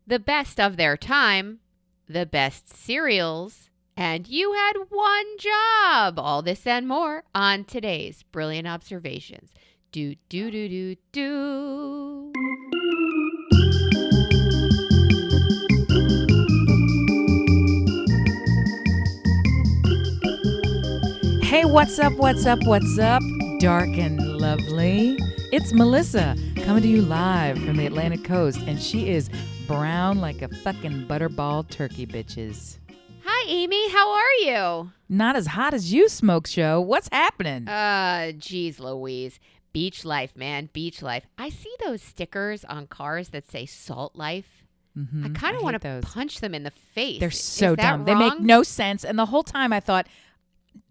the best of their time, the best cereals, and you had one job. All this and more on today's Brilliant Observations. Do, do, do, do, do. Hey, what's up, dark and lovely? It's Melissa coming to you live from the Atlantic coast, and she is brown like a fucking butterball turkey, bitches. Hi, Amy. How are you? Not as hot as you, Smoke Show. What's happening? Geez Louise. Beach life, man. Beach life. I see those stickers on cars that say Salt Life. Mm-hmm. I kind of want to punch them in the face. They're so dumb. Wrong? They make no sense. And the whole time I thought,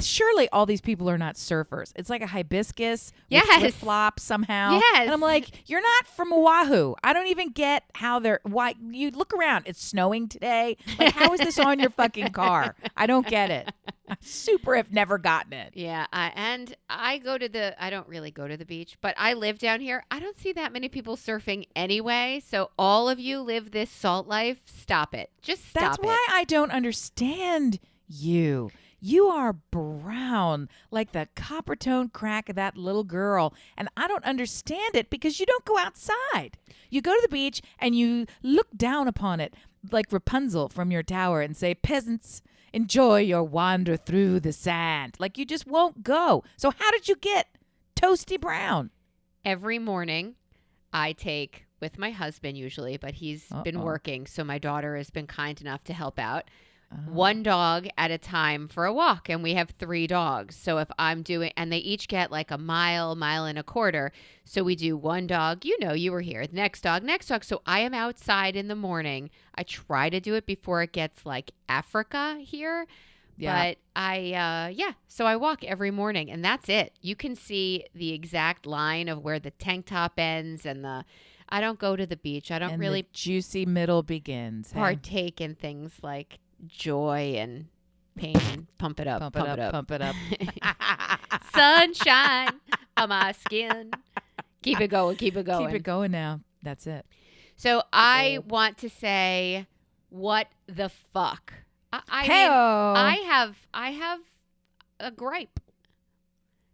surely all these people are not surfers. It's like a hibiscus with flip-flops somehow. Yes. And I'm like, you're not from Oahu. I don't even get how why you look around. It's snowing today. Like, how is this on your fucking car? I don't get it. I super have never gotten it. Yeah. I don't really go to the beach, but I live down here. I don't see that many people surfing anyway. So all of you live this salt life. Stop it. Just stop it. That's why I don't understand you. You are brown like the copper tone crack of that little girl. And I don't understand it because you don't go outside. You go to the beach and you look down upon it like Rapunzel from your tower and say, peasants, enjoy your wander through the sand. Like, you just won't go. So how did you get toasty brown? Every morning I take, with my husband usually, but he's been working. So my daughter has been kind enough to help out. One dog at a time for a walk, and we have 3 dogs. So if I'm doing, and they each get like a mile and a quarter. So we do one dog, you were here, next dog. So I am outside in the morning. I try to do it before it gets like Africa here. Yeah. But so I walk every morning, and that's it. You can see the exact line of where the tank top ends, and I don't go to the beach. I don't and really the juicy middle begins. partake in things like joy and pain. Pump it up. Pump it up. Sunshine on my skin. Keep it going. Keep it going now. That's it. So I want to say, what the fuck? I have a gripe.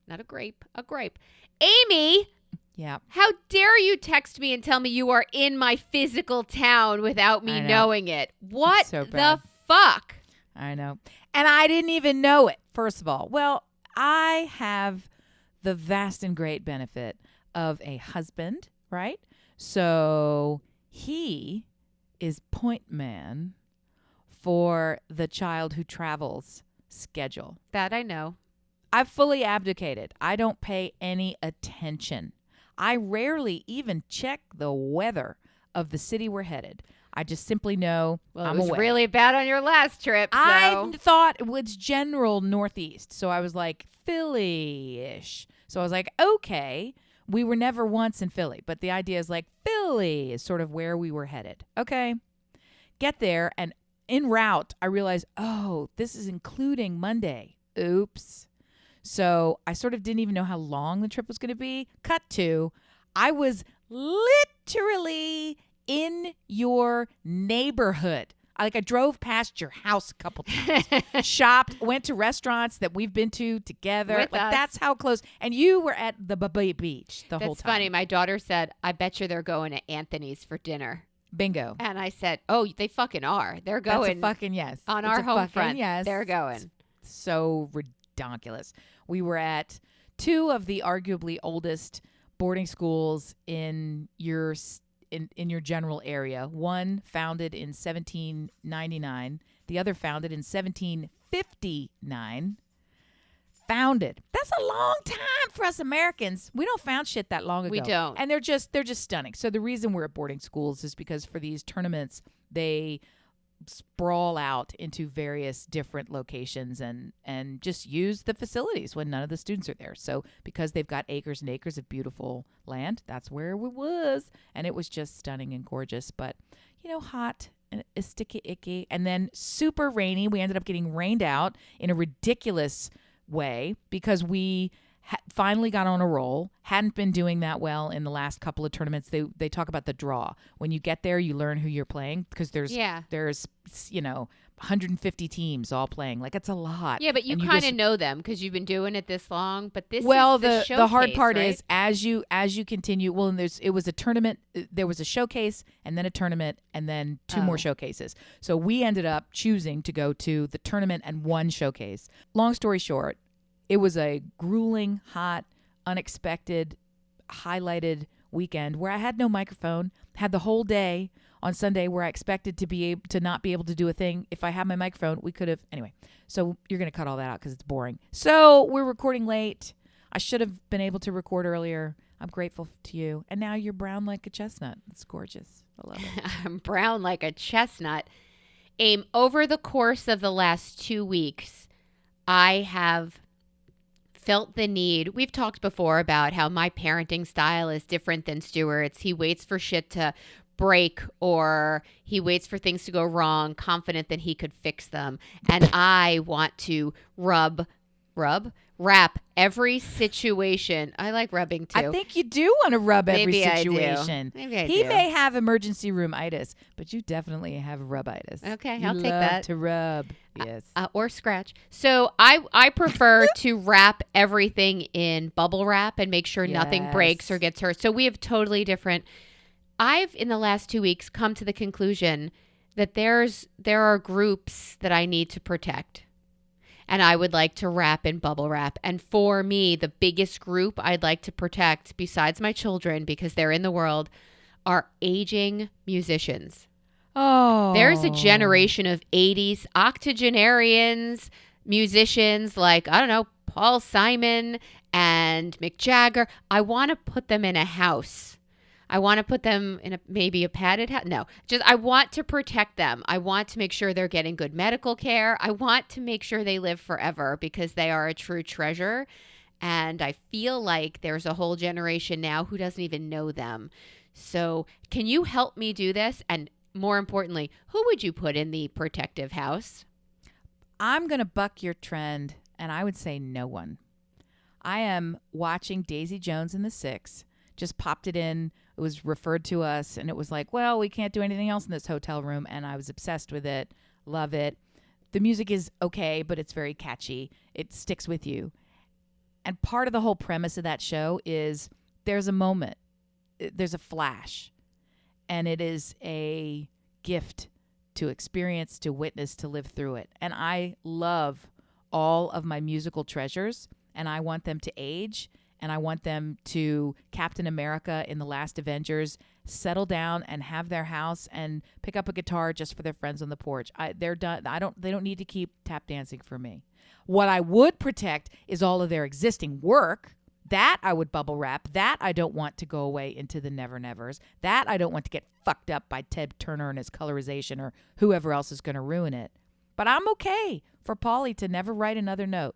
Not a grape, a gripe. Amy. Yeah. How dare you text me and tell me you are in my physical town without me knowing it? What the fuck? I know. And I didn't even know it, first of all. Well, I have the vast and great benefit of a husband, right? So he is point man for the child who travels schedule. That I know. I've fully abdicated. I don't pay any attention. I rarely even check the weather of the city we're headed. I just simply know I'm aware. It was really bad on your last trip. So. I thought it was general northeast. So I was like, Philly-ish. So I was like, okay. We were never once in Philly. But the idea is like, Philly is sort of where we were headed. Okay. Get there. And en route, I realized, this is including Monday. Oops. So I sort of didn't even know how long the trip was going to be. Cut to, I was literally in your neighborhood. I drove past your house a couple times, shopped, went to restaurants that we've been to together. With us. That's how close. And you were at the beach the whole time. That's funny. My daughter said, I bet you they're going to Anthony's for dinner. Bingo. And I said, oh, they fucking are. They're going. That's a fucking yes. On our home front. Yes. They're going. It's so ridiculous. We were at 2 of the arguably oldest boarding schools in your general area. One founded in 1799, the other founded in 1759. Founded. That's a long time for us Americans. We don't found shit that long ago. We don't. And they're just stunning. So the reason we're at boarding schools is because for these tournaments, they sprawl out into various different locations and just use the facilities when none of the students are there. So because they've got acres and acres of beautiful land, that's where it was. And it was just stunning and gorgeous, but hot and sticky icky. And then super rainy. We ended up getting rained out in a ridiculous way because we finally got on a roll. Hadn't been doing that well in the last couple of tournaments. They talk about the draw. When you get there, you learn who you're playing because there's 150 teams all playing. Like, it's a lot. Yeah, but you kind of know them because you've been doing it this long. But this is the hard part right? is as you continue. Well, and it was a tournament. There was a showcase and then a tournament and then two more showcases. So we ended up choosing to go to the tournament and one showcase. Long story short, it was a grueling, hot, unexpected, highlighted weekend where I had no microphone. Had the whole day on Sunday where I expected to not be able to do a thing. If I had my microphone, we could have. Anyway, so you're going to cut all that out because it's boring. So we're recording late. I should have been able to record earlier. I'm grateful to you. And now you're brown like a chestnut. It's gorgeous. I love it. I'm brown like a chestnut. Aim, over the course of the last 2 weeks, I have felt the need. We've talked before about how my parenting style is different than Stuart's. He waits for shit to break or he waits for things to go wrong, confident that he could fix them. And I want to wrap every situation. I like rubbing too. I think you do want to rub every situation. Maybe I do. He may have emergency room-itis, but you definitely have rub-itis. Okay, You I'll take love that. to rub. Yes. Or scratch. So I prefer to wrap everything in bubble wrap and make sure nothing breaks or gets hurt. So we have totally different. I've, in the last 2 weeks, come to the conclusion that there are groups that I need to protect. And I would like to wrap in bubble wrap. And for me, the biggest group I'd like to protect, besides my children, because they're in the world, are aging musicians. Oh. There's a generation of 80s octogenarians, musicians like, I don't know, Paul Simon and Mick Jagger. I want to put them in a house. I want to put them in maybe a padded house. No, just I want to protect them. I want to make sure they're getting good medical care. I want to make sure they live forever because they are a true treasure. And I feel like there's a whole generation now who doesn't even know them. So can you help me do this? And more importantly, who would you put in the protective house? I'm going to buck your trend, and I would say no one. I am watching Daisy Jones and the Six. Just popped it in. It was referred to us, and it was like, well, we can't do anything else in this hotel room, and I was obsessed with it. Love it. The music is okay, but it's very catchy. It sticks with you. And part of the whole premise of that show is there's a moment. There's a flash. And it is a gift to experience, to witness, to live through it. And I love all of my musical treasures, and I want them to age, and I want them to Captain America in The Last Avengers, settle down and have their house and pick up a guitar just for their friends on the porch. They're done. They don't need to keep tap dancing for me. What I would protect is all of their existing work. That I would bubble wrap. That I don't want to go away into the never-nevers. That I don't want to get fucked up by Ted Turner and his colorization or whoever else is going to ruin it. But I'm okay for Paulie to never write another note.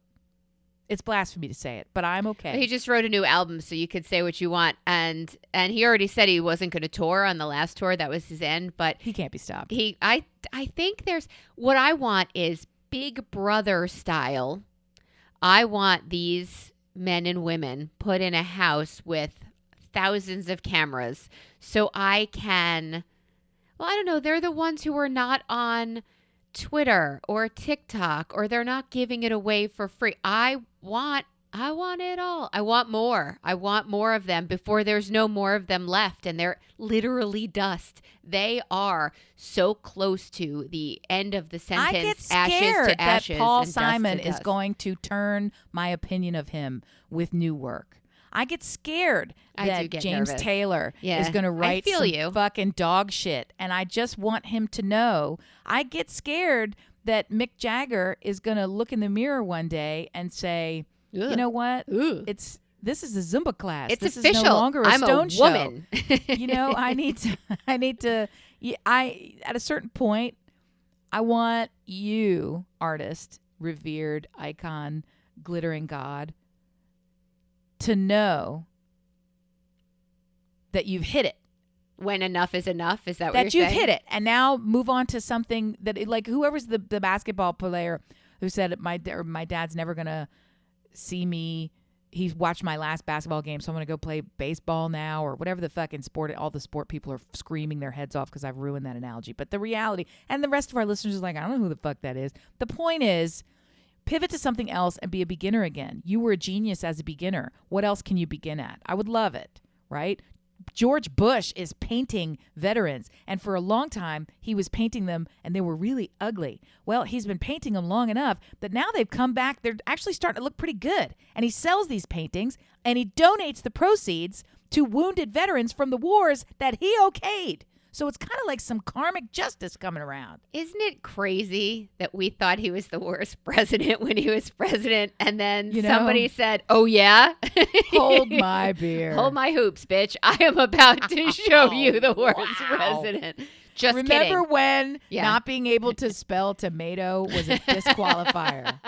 It's blasphemy to say it, but I'm okay. He just wrote a new album, so you could say what you want. And he already said he wasn't going to tour on the last tour. That was his end. But he can't be stopped. I think there's what I want is Big Brother style. I want these men and women put in a house with thousands of cameras so I can, well, I don't know, they're the ones who are not on Twitter or TikTok or they're not giving it away for free. I want it all. I want more. I want more of them before there's no more of them left and they're literally dust. They are so close to the end of the sentence. I get ashes scared to ashes that Paul and Simon dust to is dust. going to turn my opinion of him with new work. I get scared I do that get James nervous. Taylor Yeah. is going to write feel some you. fucking dog shit. And I just want him to know. I get scared that Mick Jagger is going to look in the mirror one day and say, Ugh. you know what? Ugh. This is a Zumba class. It's this official. is no longer a I'm Stone a woman. show. You know, I need to, at a certain point, I want you, artist, revered icon, glittering god, to know that you've hit it. When enough is enough, is that what That you're you've saying? hit it. And now move on to something that, like, whoever's the basketball player who said, my dad's never going to see me he watched my last basketball game, so I'm going to go play baseball now, or whatever the fucking sport. All the sport people are screaming their heads off because I've ruined that analogy. But the reality, and the rest of our listeners is like, I don't know who the fuck that is. The point is, pivot to something else and be a beginner again. You were a genius as a beginner. What else can you begin at? I would love it, right? George Bush is painting veterans, and for a long time he was painting them and they were really ugly. Well, he's been painting them long enough that now they've come back. They're actually starting to look pretty good, and he sells these paintings and he donates the proceeds to wounded veterans from the wars that he okayed. So it's kind of like some karmic justice coming around. Isn't it crazy that we thought he was the worst president when he was president, and then somebody said, oh, yeah? Hold my beer. Hold my hoops, bitch. I am about to show you the worst president. Just Remember kidding. when not being able to spell tomato was a disqualifier?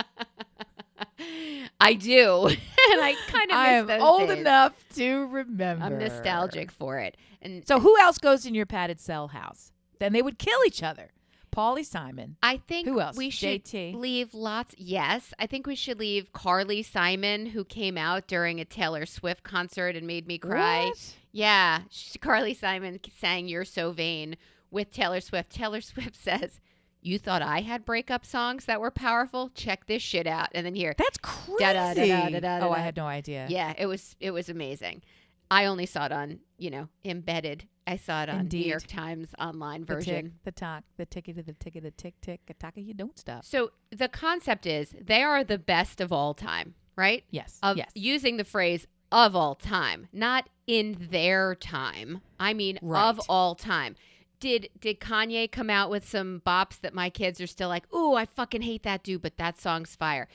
I do. And I kind of I am those old days. enough to remember. I'm nostalgic for it. And so who else goes in your padded cell house? Then they would kill each other. Pauly Simon. I think who else? We should JT. leave lots. Yes, I think we should leave Carly Simon, who came out during a Taylor Swift concert and made me cry. What? Yeah, Carly Simon sang "You're So Vain" with Taylor Swift. Taylor Swift says, "You thought I had breakup songs that were powerful? Check this shit out." And then here, that's crazy. Oh, I had no idea. Yeah, it was amazing. I only saw it on, embedded. I saw it on Indeed. New York Times online version. The talk, the ticket, the ticket, the tick, tick, a you don't stop. So the concept is they are the best of all time, right? Yes. Yes. Using the phrase of all time, not in their time. I mean, of all time. Did Kanye come out with some bops that my kids are still like, ooh, I fucking hate that dude, but that song's fire?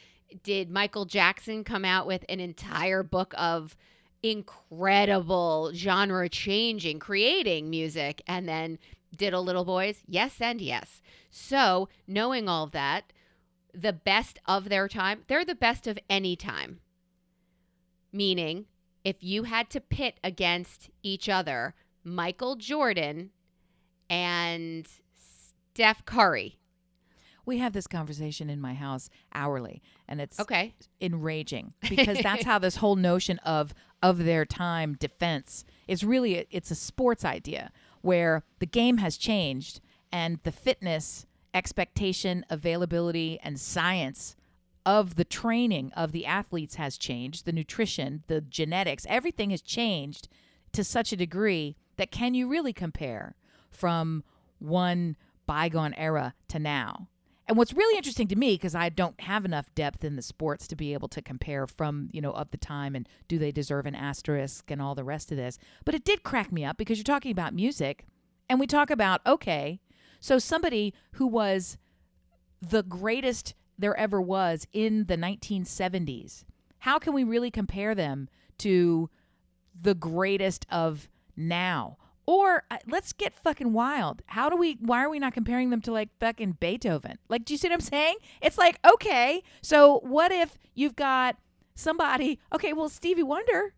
Did Michael Jackson come out with an entire book of incredible genre changing, creating music, and then Diddle Little Boys? Yes and yes. So knowing all of that, the best of their time, they're the best of any time. Meaning, if you had to pit against each other, Michael Jordan and Steph Curry. We have this conversation in my house hourly, and it's okay. Enraging because that's how this whole notion of their time defense is really, it's a sports idea where the game has changed and the fitness, expectation, availability, and science of the training of the athletes has changed. The nutrition, the genetics, everything has changed to such a degree that can you really compare from one bygone era to now? And what's really interesting to me, because I don't have enough depth in the sports to be able to compare from, of the time and do they deserve an asterisk and all the rest of this. But it did crack me up because you're talking about music and we talk about, okay, so somebody who was the greatest there ever was in the 1970s, how can we really compare them to the greatest of now? Or let's get fucking wild. Why are we not comparing them to like fucking Beethoven? Like, do you see what I'm saying? It's like, okay, so what if you've got somebody, okay, well, Stevie Wonder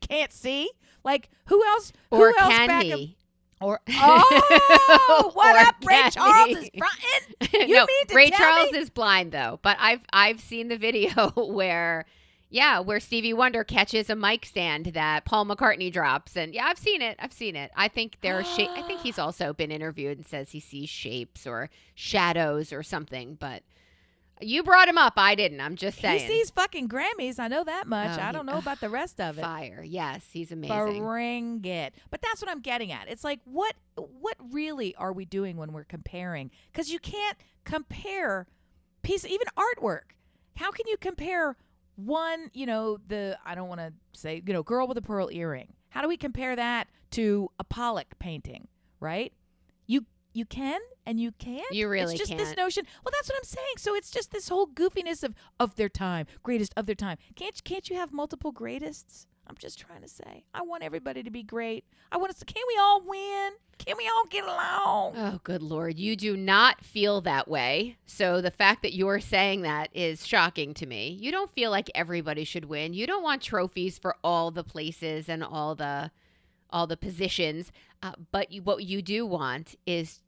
can't see. Like, who else? Or who else can he? What up, Ray Charles is frontin'? You no, mean to Ray tell Charles me? is blind though. But I've seen the video where Stevie Wonder catches a mic stand that Paul McCartney drops, and I've seen it. I think I think he's also been interviewed and says he sees shapes or shadows or something. But you brought him up. I didn't. I'm just saying. He sees fucking Grammys. I know that much. I don't know about the rest of it. Fire. Yes, he's amazing. Bring it. But that's what I'm getting at. It's like, what really are we doing when we're comparing? Because you can't compare even artwork. How can you compare one, I don't want to say, girl with a pearl earring. How do we compare that to a Pollock painting, right? You can and you can't. You really It's just can't. this notion. Well, that's what I'm saying. So it's just this whole goofiness of their time, greatest of their time. Can't you have multiple greatests? I'm just trying to say. I want everybody to be great. Can we all win? Can we all get along? Oh, good Lord. You do not feel that way. So the fact that you're saying that is shocking to me. You don't feel like everybody should win. You don't want trophies for all the places and all the positions. But what you do want is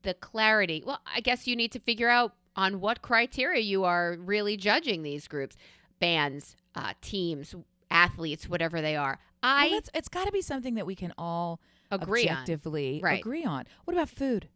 the clarity. Well, I guess you need to figure out on what criteria you are really judging these groups. bands, teams, athletes, whatever they are. It's got to be something that we can all objectively agree on. What about food?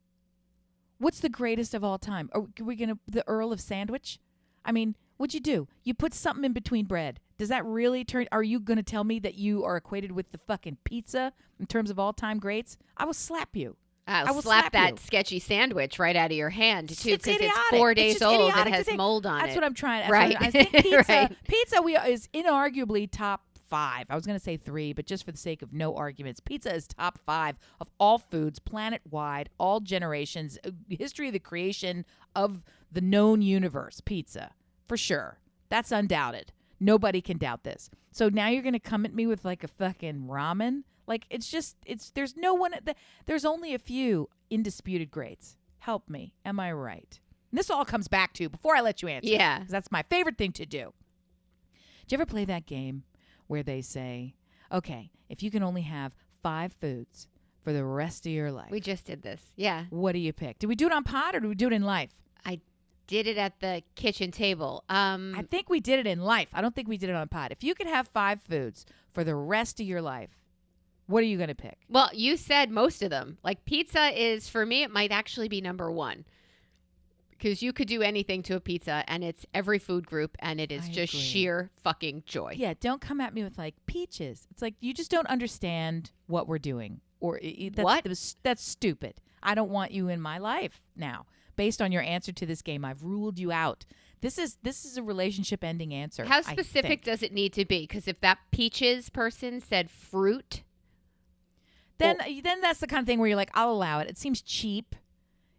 What's the greatest of all time? Are we going to the Earl of Sandwich? I mean, what'd you do? You put something in between bread. Does that really are you going to tell me that you are equated with the fucking pizza in terms of all-time greats? I will slap you. I will slap that sketchy sandwich right out of your hand, too, because it's 4 days old and has mold on it. That's what I'm trying. Right. I think pizza, is inarguably top 5. I was going to say 3, but just for the sake of no arguments, pizza is top 5 of all foods, planet-wide, all generations, history of the creation of the known universe. Pizza, for sure. That's undoubted. Nobody can doubt this. So now you're going to come at me with like a fucking ramen? Like, there's no one, there's only a few indisputed greats. Help me. Am I right? And this all comes back to, before I let you answer. Yeah. 'Cause that's my favorite thing to do. Do you ever play that game where they say, okay, if you can only have 5 foods for the rest of your life? We just did this. Yeah. What do you pick? Did we do it on pod or did we do it in life? I did it at the kitchen table. I think we did it in life. I don't think we did it on pod. If you could have 5 foods for the rest of your life, what are you going to pick? Well, you said most of them. Like pizza is, for me, it might actually be number 1. Because you could do anything to a pizza and it's every food group and it is just sheer fucking joy. Yeah, don't come at me with like peaches. It's like you just don't understand what we're doing. Or that's stupid. I don't want you in my life now. Based on your answer to this game, I've ruled you out. This is a relationship ending answer. How specific does it need to be? Because if that peaches person said fruit, then that's the kind of thing where you're like, I'll allow it. It seems cheap.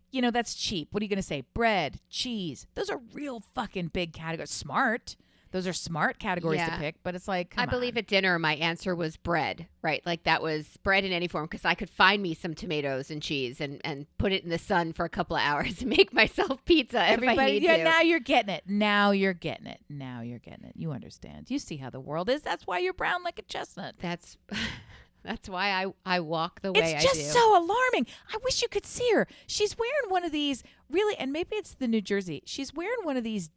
You know, that's cheap. What are you going to say? Bread, cheese. Those are real fucking big categories. Smart. Those are smart categories to pick, but it's like, I believe at dinner my answer was bread, right? Like that was bread in any form because I could find me some tomatoes and cheese and put it in the sun for a couple of hours and make myself pizza if I need to. Now you're getting it. Now you're getting it. You understand. You see how the world is. That's why you're brown like a chestnut. That's why I walk the way I do. It's just so alarming. I wish you could see her. She's wearing one of these really, and maybe it's the New Jersey. She's wearing one of these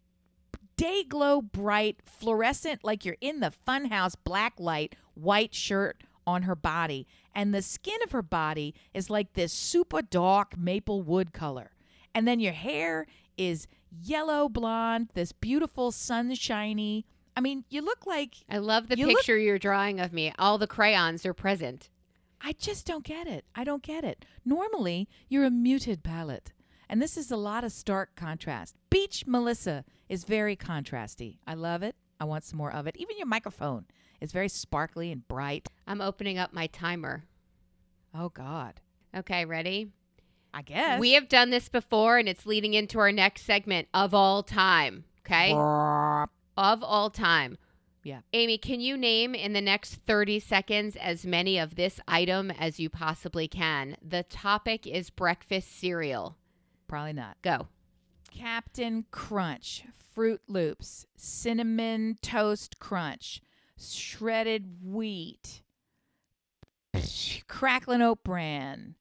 day glow bright fluorescent, like you're in the funhouse black light white shirt on her body, and the skin of her body is like this super dark maple wood color, and then your hair is yellow blonde, this beautiful sunshiny. I mean, you look like, I love the picture you're drawing of me. All the crayons are present. I just don't get it. I don't get it. Normally you're a muted palette. And this is a lot of stark contrast. Beach Melissa is very contrasty. I love it. I want some more of it. Even your microphone is very sparkly and bright. I'm opening up my timer. Oh, God. Okay, ready? I guess. We have done this before, and it's leading into our next segment, of all time. Okay? Of all time. Yeah. Amy, can you name in the next 30 seconds as many of this item as you possibly can? The topic is breakfast cereal. Probably not. Go. Captain Crunch, Fruit Loops, Cinnamon Toast Crunch, Shredded Wheat, Cracklin' Oat Bran,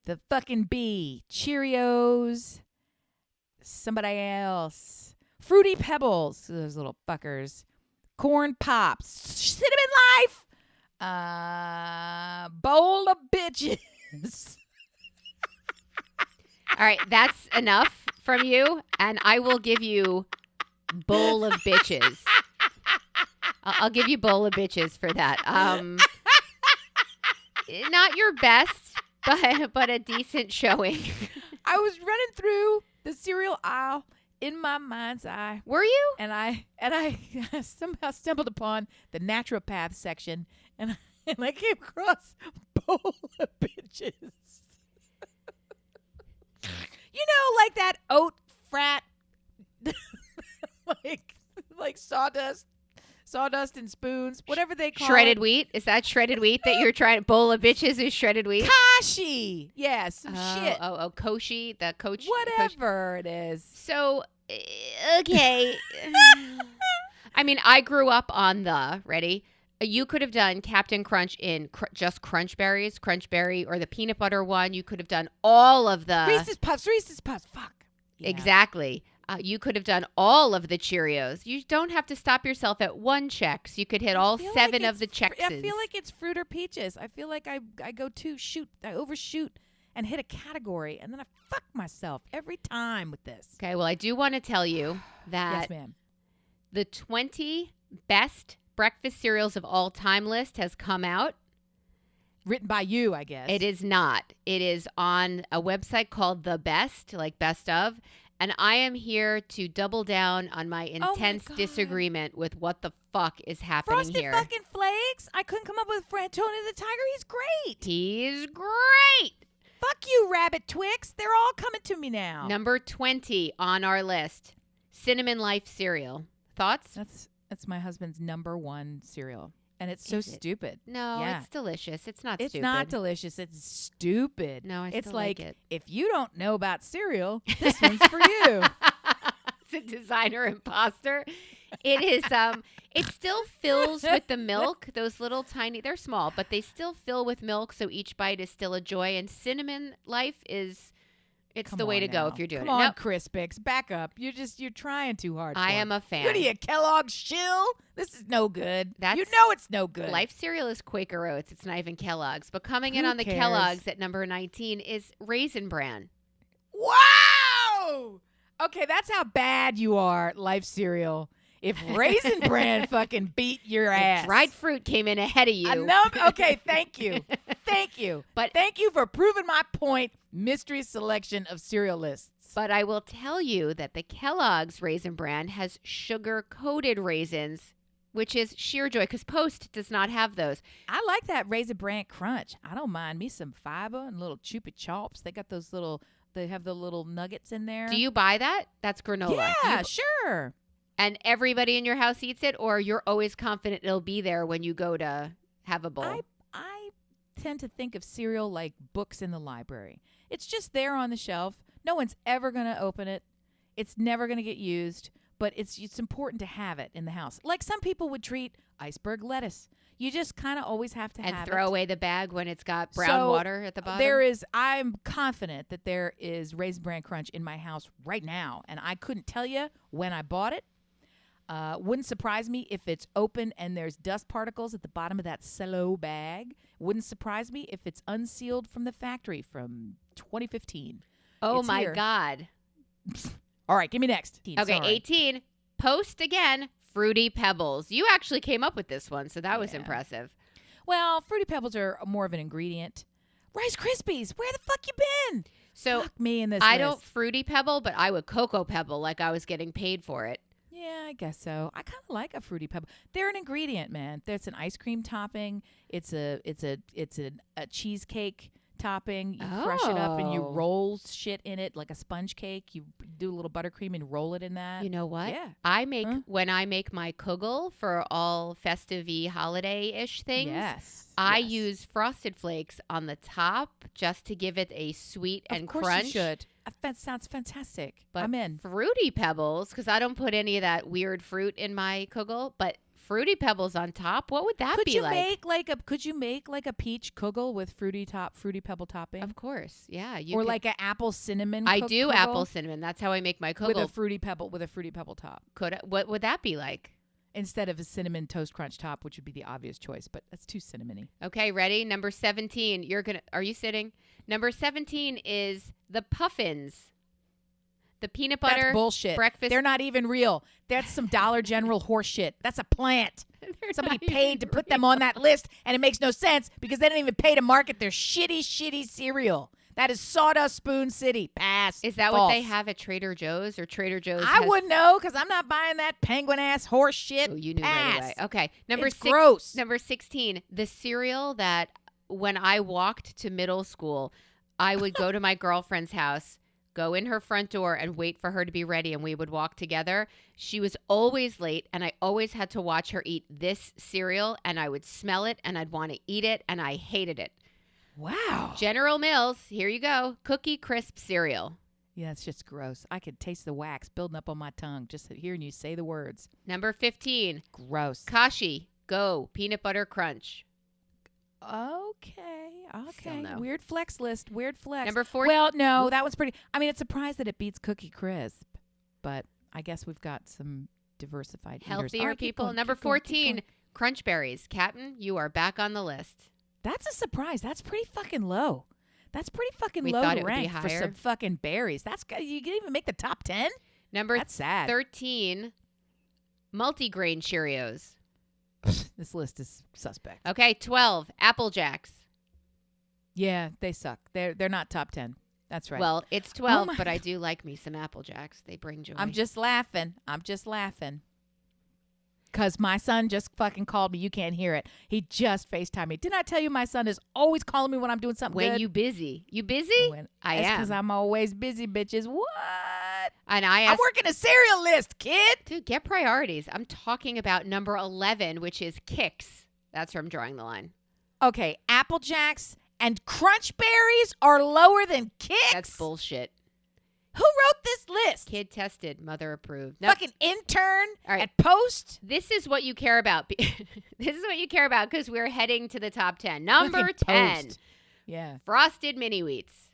the fucking Bee, Cheerios, somebody else, Fruity Pebbles, those little fuckers, Corn Pops, Cinnamon Life, Bowl of Bitches. All right, that's enough from you, and I will give you bowl of bitches. I'll give you bowl of bitches for that. Not your best, but a decent showing. I was running through the cereal aisle in my mind's eye. Were you? And I somehow stumbled upon the naturopath section, and I came across bowl of bitches. You know, like that oat frat, like sawdust and spoons, whatever they call shredded wheat. Is that shredded wheat that you're trying? Bowl of bitches is shredded wheat. Kashi, yeah, some shit. Koshi, the coach, whatever it is. So, okay. I mean, I grew up on the ready. You could have done Captain Crunch in just Crunch Berry, or the peanut butter one. You could have done all of the Reese's Puffs. Fuck. Yeah. Exactly. You could have done all of the Cheerios. You don't have to stop yourself at one Chex. You could hit all 7 of the Chexes. I feel like it's fruit or peaches. I feel like I overshoot and hit a category, and then I fuck myself every time with this. Okay, well, I do want to tell you that yes, ma'am. The 20 best breakfast cereals of all time list has come out. Written by you, I guess. It is not. It is on a website called The Best, like best of. And I am here to double down on my intense disagreement with what the fuck is happening Frosted here. fucking Flakes? I couldn't come up with Tony the Tiger. He's great. He's great. Fuck you, Rabbit Twix. They're all coming to me now. Number 20 on our list, Cinnamon Life cereal. Thoughts? That's my husband's number 1 cereal. And it's so stupid. No, it's delicious. It's not stupid. It's not delicious. It's stupid. No, I it's still like it. If you don't know about cereal, this one's for you. It's a designer imposter. It is. It still fills with the milk. Those little tiny. They're small, but they still fill with milk. So each bite is still a joy. And Cinnamon Life is. It's the way to go if you're doing it. Come on, Crispix, back up. You're trying too hard. I am a fan. What are you, Kellogg shill? This is no good. You know it's no good. Life cereal is Quaker Oats. It's not even Kellogg's. But coming in on the Kellogg's at number 19 is Raisin Bran. Wow! Okay, that's how bad you are, Life cereal. If Raisin Bran fucking beat your ass. Dried fruit came in ahead of you. Okay, thank you. Thank you. But thank you for proving my point, mystery selection of cereal lists. But I will tell you that the Kellogg's Raisin Bran has sugar-coated raisins, which is sheer joy, because Post does not have those. I like that Raisin Bran crunch. I don't mind me some fiber and little Chupa Chops. They got those they have the little nuggets in there. Do you buy that? That's granola. Yeah, sure. And everybody in your house eats it, or you're always confident it'll be there when you go to have a bowl? I tend to think of cereal like books in the library. It's just there on the shelf. No one's ever going to open it. It's never going to get used, but it's important to have it in the house. Like some people would treat iceberg lettuce. You just kind of always have to have it. And throw away the bag when it's got brown water at the bottom? I'm confident that there is Raisin Bran Crunch in my house right now, and I couldn't tell you when I bought it. Wouldn't surprise me if it's open and there's dust particles at the bottom of that cello bag. Wouldn't surprise me if it's unsealed from the factory from 2015. Oh, it's my here. God. All right, give me next. Okay, Sorry. 18. Post again, Fruity Pebbles. You actually came up with this one, so that was impressive. Well, Fruity Pebbles are more of an ingredient. Rice Krispies, where the fuck you been? So fuck me in this I list. don't Fruity Pebble, but I would Cocoa Pebble like I was getting paid for it. Yeah, I guess so. I kind of like a Fruity Pebble. They're an ingredient, man. There's an ice cream topping. It's a cheesecake topping. You crush it up and you roll shit in it like a sponge cake. You do a little buttercream and roll it in that. You know what? Yeah. When I make my kugel for all festive-y holiday-ish things. Yes. I use Frosted Flakes on the top just to give it a sweet and crunch. Of course you should. That sounds fantastic. But I'm in. Fruity Pebbles, because I don't put any of that weird fruit in my kugel, but Fruity Pebbles on top, what would that be like? Could you make like a peach kugel with fruity Pebble topping? Of course, yeah. Or like an apple cinnamon. I do kugel apple cinnamon. That's how I make my kugel with a fruity pebble top. What would that be like? Instead of a cinnamon toast crunch top, which would be the obvious choice, but that's too cinnamony. Okay, ready? Number 17. Are you sitting? Number 17 is the Puffins. The peanut butter That's bullshit. breakfast. They're not even real. That's some Dollar General horse shit. That's a plant. Somebody paid to put them on that list, and it makes no sense because they didn't even pay to market their shitty cereal. That is Sawdust Spoon City. Pass. Is that False. what they have at Trader Joe's, or Trader Joe's? I wouldn't know because I'm not buying that penguin-ass horse shit. Oh, you knew Pass. right away. Okay. Gross. Number 16, the cereal that when I walked to middle school, I would go to my girlfriend's house, go in her front door and wait for her to be ready, and we would walk together. She was always late, and I always had to watch her eat this cereal, and I would smell it, and I'd want to eat it, and I hated it. Wow. General Mills, here you go, Cookie Crisp cereal. Yeah, it's just gross. I could taste the wax building up on my tongue just hearing you say the words. Number 15. Gross. Kashi Go Peanut Butter Crunch. Okay. No. Weird flex list. Weird flex. Number 4. Well, no, that one's pretty. I mean, it's surprised that it beats Cookie Crisp, but I guess we've got some diversified eaters. Healthier All right, people. keep going, Number keep going, 14, crunch berries. Captain, you are back on the list. That's a surprise. That's pretty fucking low. That's pretty fucking We low thought to it would be rank for higher. some fucking berries. That's good. You didn't even make the top 10? That's sad. 13, multigrain Cheerios. This list is suspect. Okay, 12, Apple Jacks. Yeah, they suck. They're not top 10. That's right. Well, it's 12, my but I do like me some Apple Jacks. They bring joy. I'm just laughing. Because my son just fucking called me. You can't hear it. He just FaceTimed me. Didn't I tell you my son is always calling me when I'm doing something when good? you busy. You busy? I That's am. because I'm always busy, bitches. What? And I I'm asked, working a cereal list, kid. dude, get priorities. I'm talking about number 11, which is Kix. That's where I'm drawing the line. Okay, Apple Jacks and Crunch Berries are lower than Kix? That's bullshit. Who wrote this list? Kid tested, mother approved. Fucking intern All right. at Post? This is what you care about. This is what you care about because we're heading to the top 10. Number Fucking 10, Post. Yeah. Frosted Mini Wheats.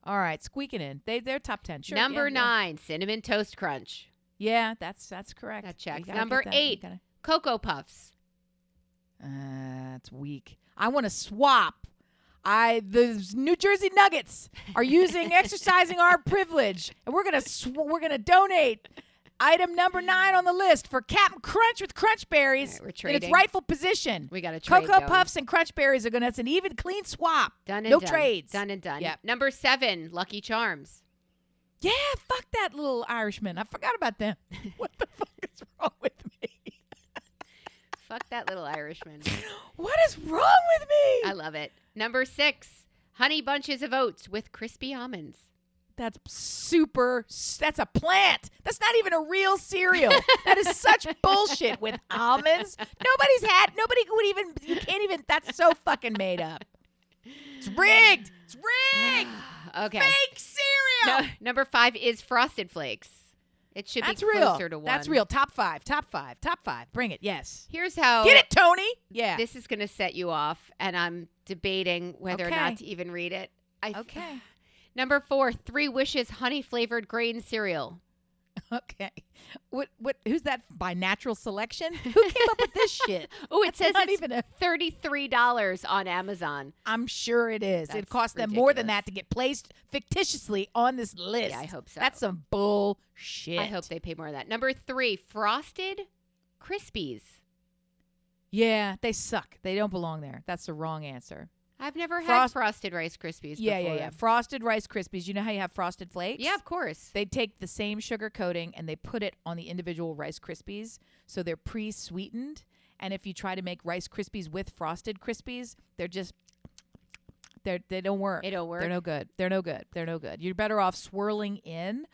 All right, squeaking in. They're top 10. Sure. Number yeah, 9, Cinnamon Toast Crunch. Yeah, that's correct. That checks. You gotta Number get that. You 8, gotta- Cocoa Puffs. That's weak. I want to swap. The New Jersey Nuggets are exercising our privilege, and we're gonna donate item number 9 on the list for Captain Crunch with Crunch Berries All right, we're in its trading. rightful position. We got a trade Cocoa going. Puffs and Crunch Berries are gonna. That's an even, clean swap. Done and no done. trades. Done and done. Yep. Number 7, Lucky Charms. Yeah, fuck that little Irishman. I forgot about them. What the fuck is wrong with me? Fuck that little Irishman. What is wrong with me? I love it. Number 6, Honey Bunches of Oats with crispy almonds. That's that's a plant. That's not even a real cereal. That is such bullshit with almonds. Nobody would even, you can't even, that's so fucking made up. It's rigged. It's rigged. Okay. Fake cereal. No, number 5 is Frosted Flakes. It should That's be real. closer to 1. That's real. Top five. Bring it. Yes. Here's how Get it, Tony. Yeah. this is going to set you off, and I'm debating whether or Okay. not to even read it. Okay. Number 4, 3 Wishes honey-flavored grain cereal. Okay. What? Who's that? By natural selection? Who came up with this shit? Oh, it That's says not it's even a. $33 on Amazon. I'm sure it is. It That's cost them more than ridiculous. that to get placed fictitiously on this list. Yeah, I hope so. That's some bullshit. I hope they pay more than that. Number 3, Frosted Krispies. Yeah, they suck. They don't belong there. That's the wrong answer. I've never had Frosted Rice Krispies Yeah, before. yeah. Frosted Rice Krispies. You know how you have Frosted Flakes? Yeah, of course. They take the same sugar coating and they put it on the individual Rice Krispies, so they're pre-sweetened. And if you try to make Rice Krispies with Frosted Krispies, they don't work. It don't work? They're no good. You're better off swirling in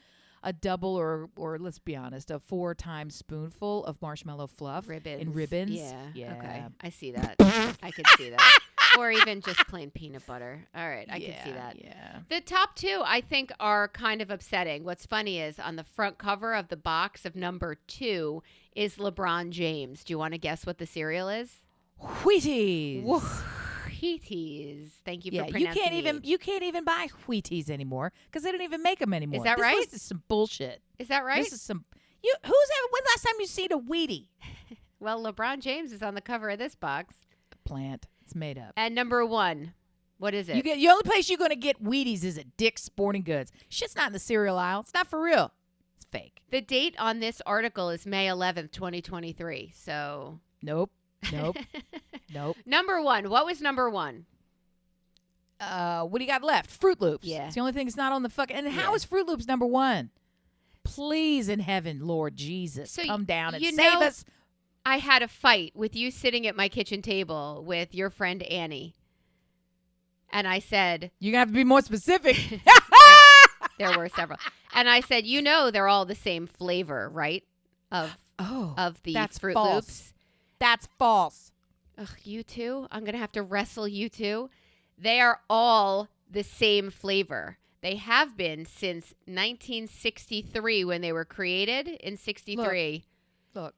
a double or let's be honest, a 4 times spoonful of marshmallow fluff in ribbons. Yeah. Okay. I see that. I could see that. Or even just plain peanut butter. All right. I can see that. Yeah. The top 2, I think, are kind of upsetting. What's funny is on the front cover of the box of number 2 is LeBron James. Do you want to guess what the cereal is? Wheaties. Wheaties. Thank you for Yeah, pronouncing you can't even buy Wheaties anymore because they don't even make them anymore. Is that right? This is some bullshit. Is that right? This is some. When's last time you seen a Wheatie? Well, LeBron James is on the cover of this box. Plant. It's made up. And number 1, what is it? The only place you're gonna get Wheaties is at Dick's Sporting Goods. Shit's not in the cereal aisle. It's not for real. It's fake. The date on this article is May 11th, 2023. So Nope. number 1. What was number 1? What do you got left? Fruit Loops. Yeah. It's the only thing that's not on the fucking. And how is Fruit Loops number 1? Please in heaven, Lord Jesus, come down and save us. I had a fight with you sitting at my kitchen table with your friend Annie. And I said, You're gonna have to be more specific. there were several. And I said, they're all the same flavor, right? Of the that's Fruit false. Loops. That's false. Ugh, you two? I'm going to have to wrestle you two. They are all the same flavor. They have been since 1963 when they were created in 63. Look.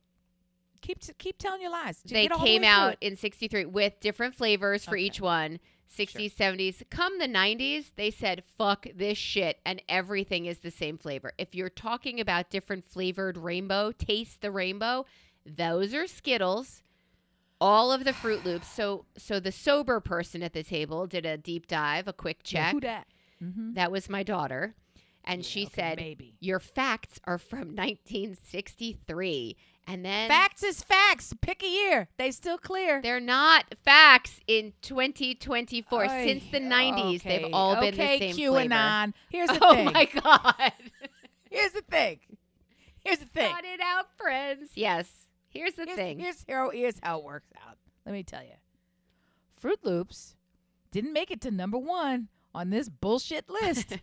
Keep telling your lies. They came out in 63 with different flavors for each one. 60s, 70s. Come the 90s, they said, fuck this shit, and everything is the same flavor. If you're talking about different flavored rainbow, taste the rainbow, those are Skittles. All of the Fruit Loops. So the sober person at the table did a deep dive, a quick check. Who dat? Mm-hmm. That was my daughter. And she said, maybe. Your facts are from 1963. And then facts is facts. Pick a year. They still clear. They're not facts in 2024. Since the 90s, they've all been the same QAnon. flavor. Here's the Oh thing. my God. Here's the thing. Got it out, friends. Yes. Here's the thing. Here's how it works out. Let me tell you. Fruit Loops didn't make it to number 1 on this bullshit list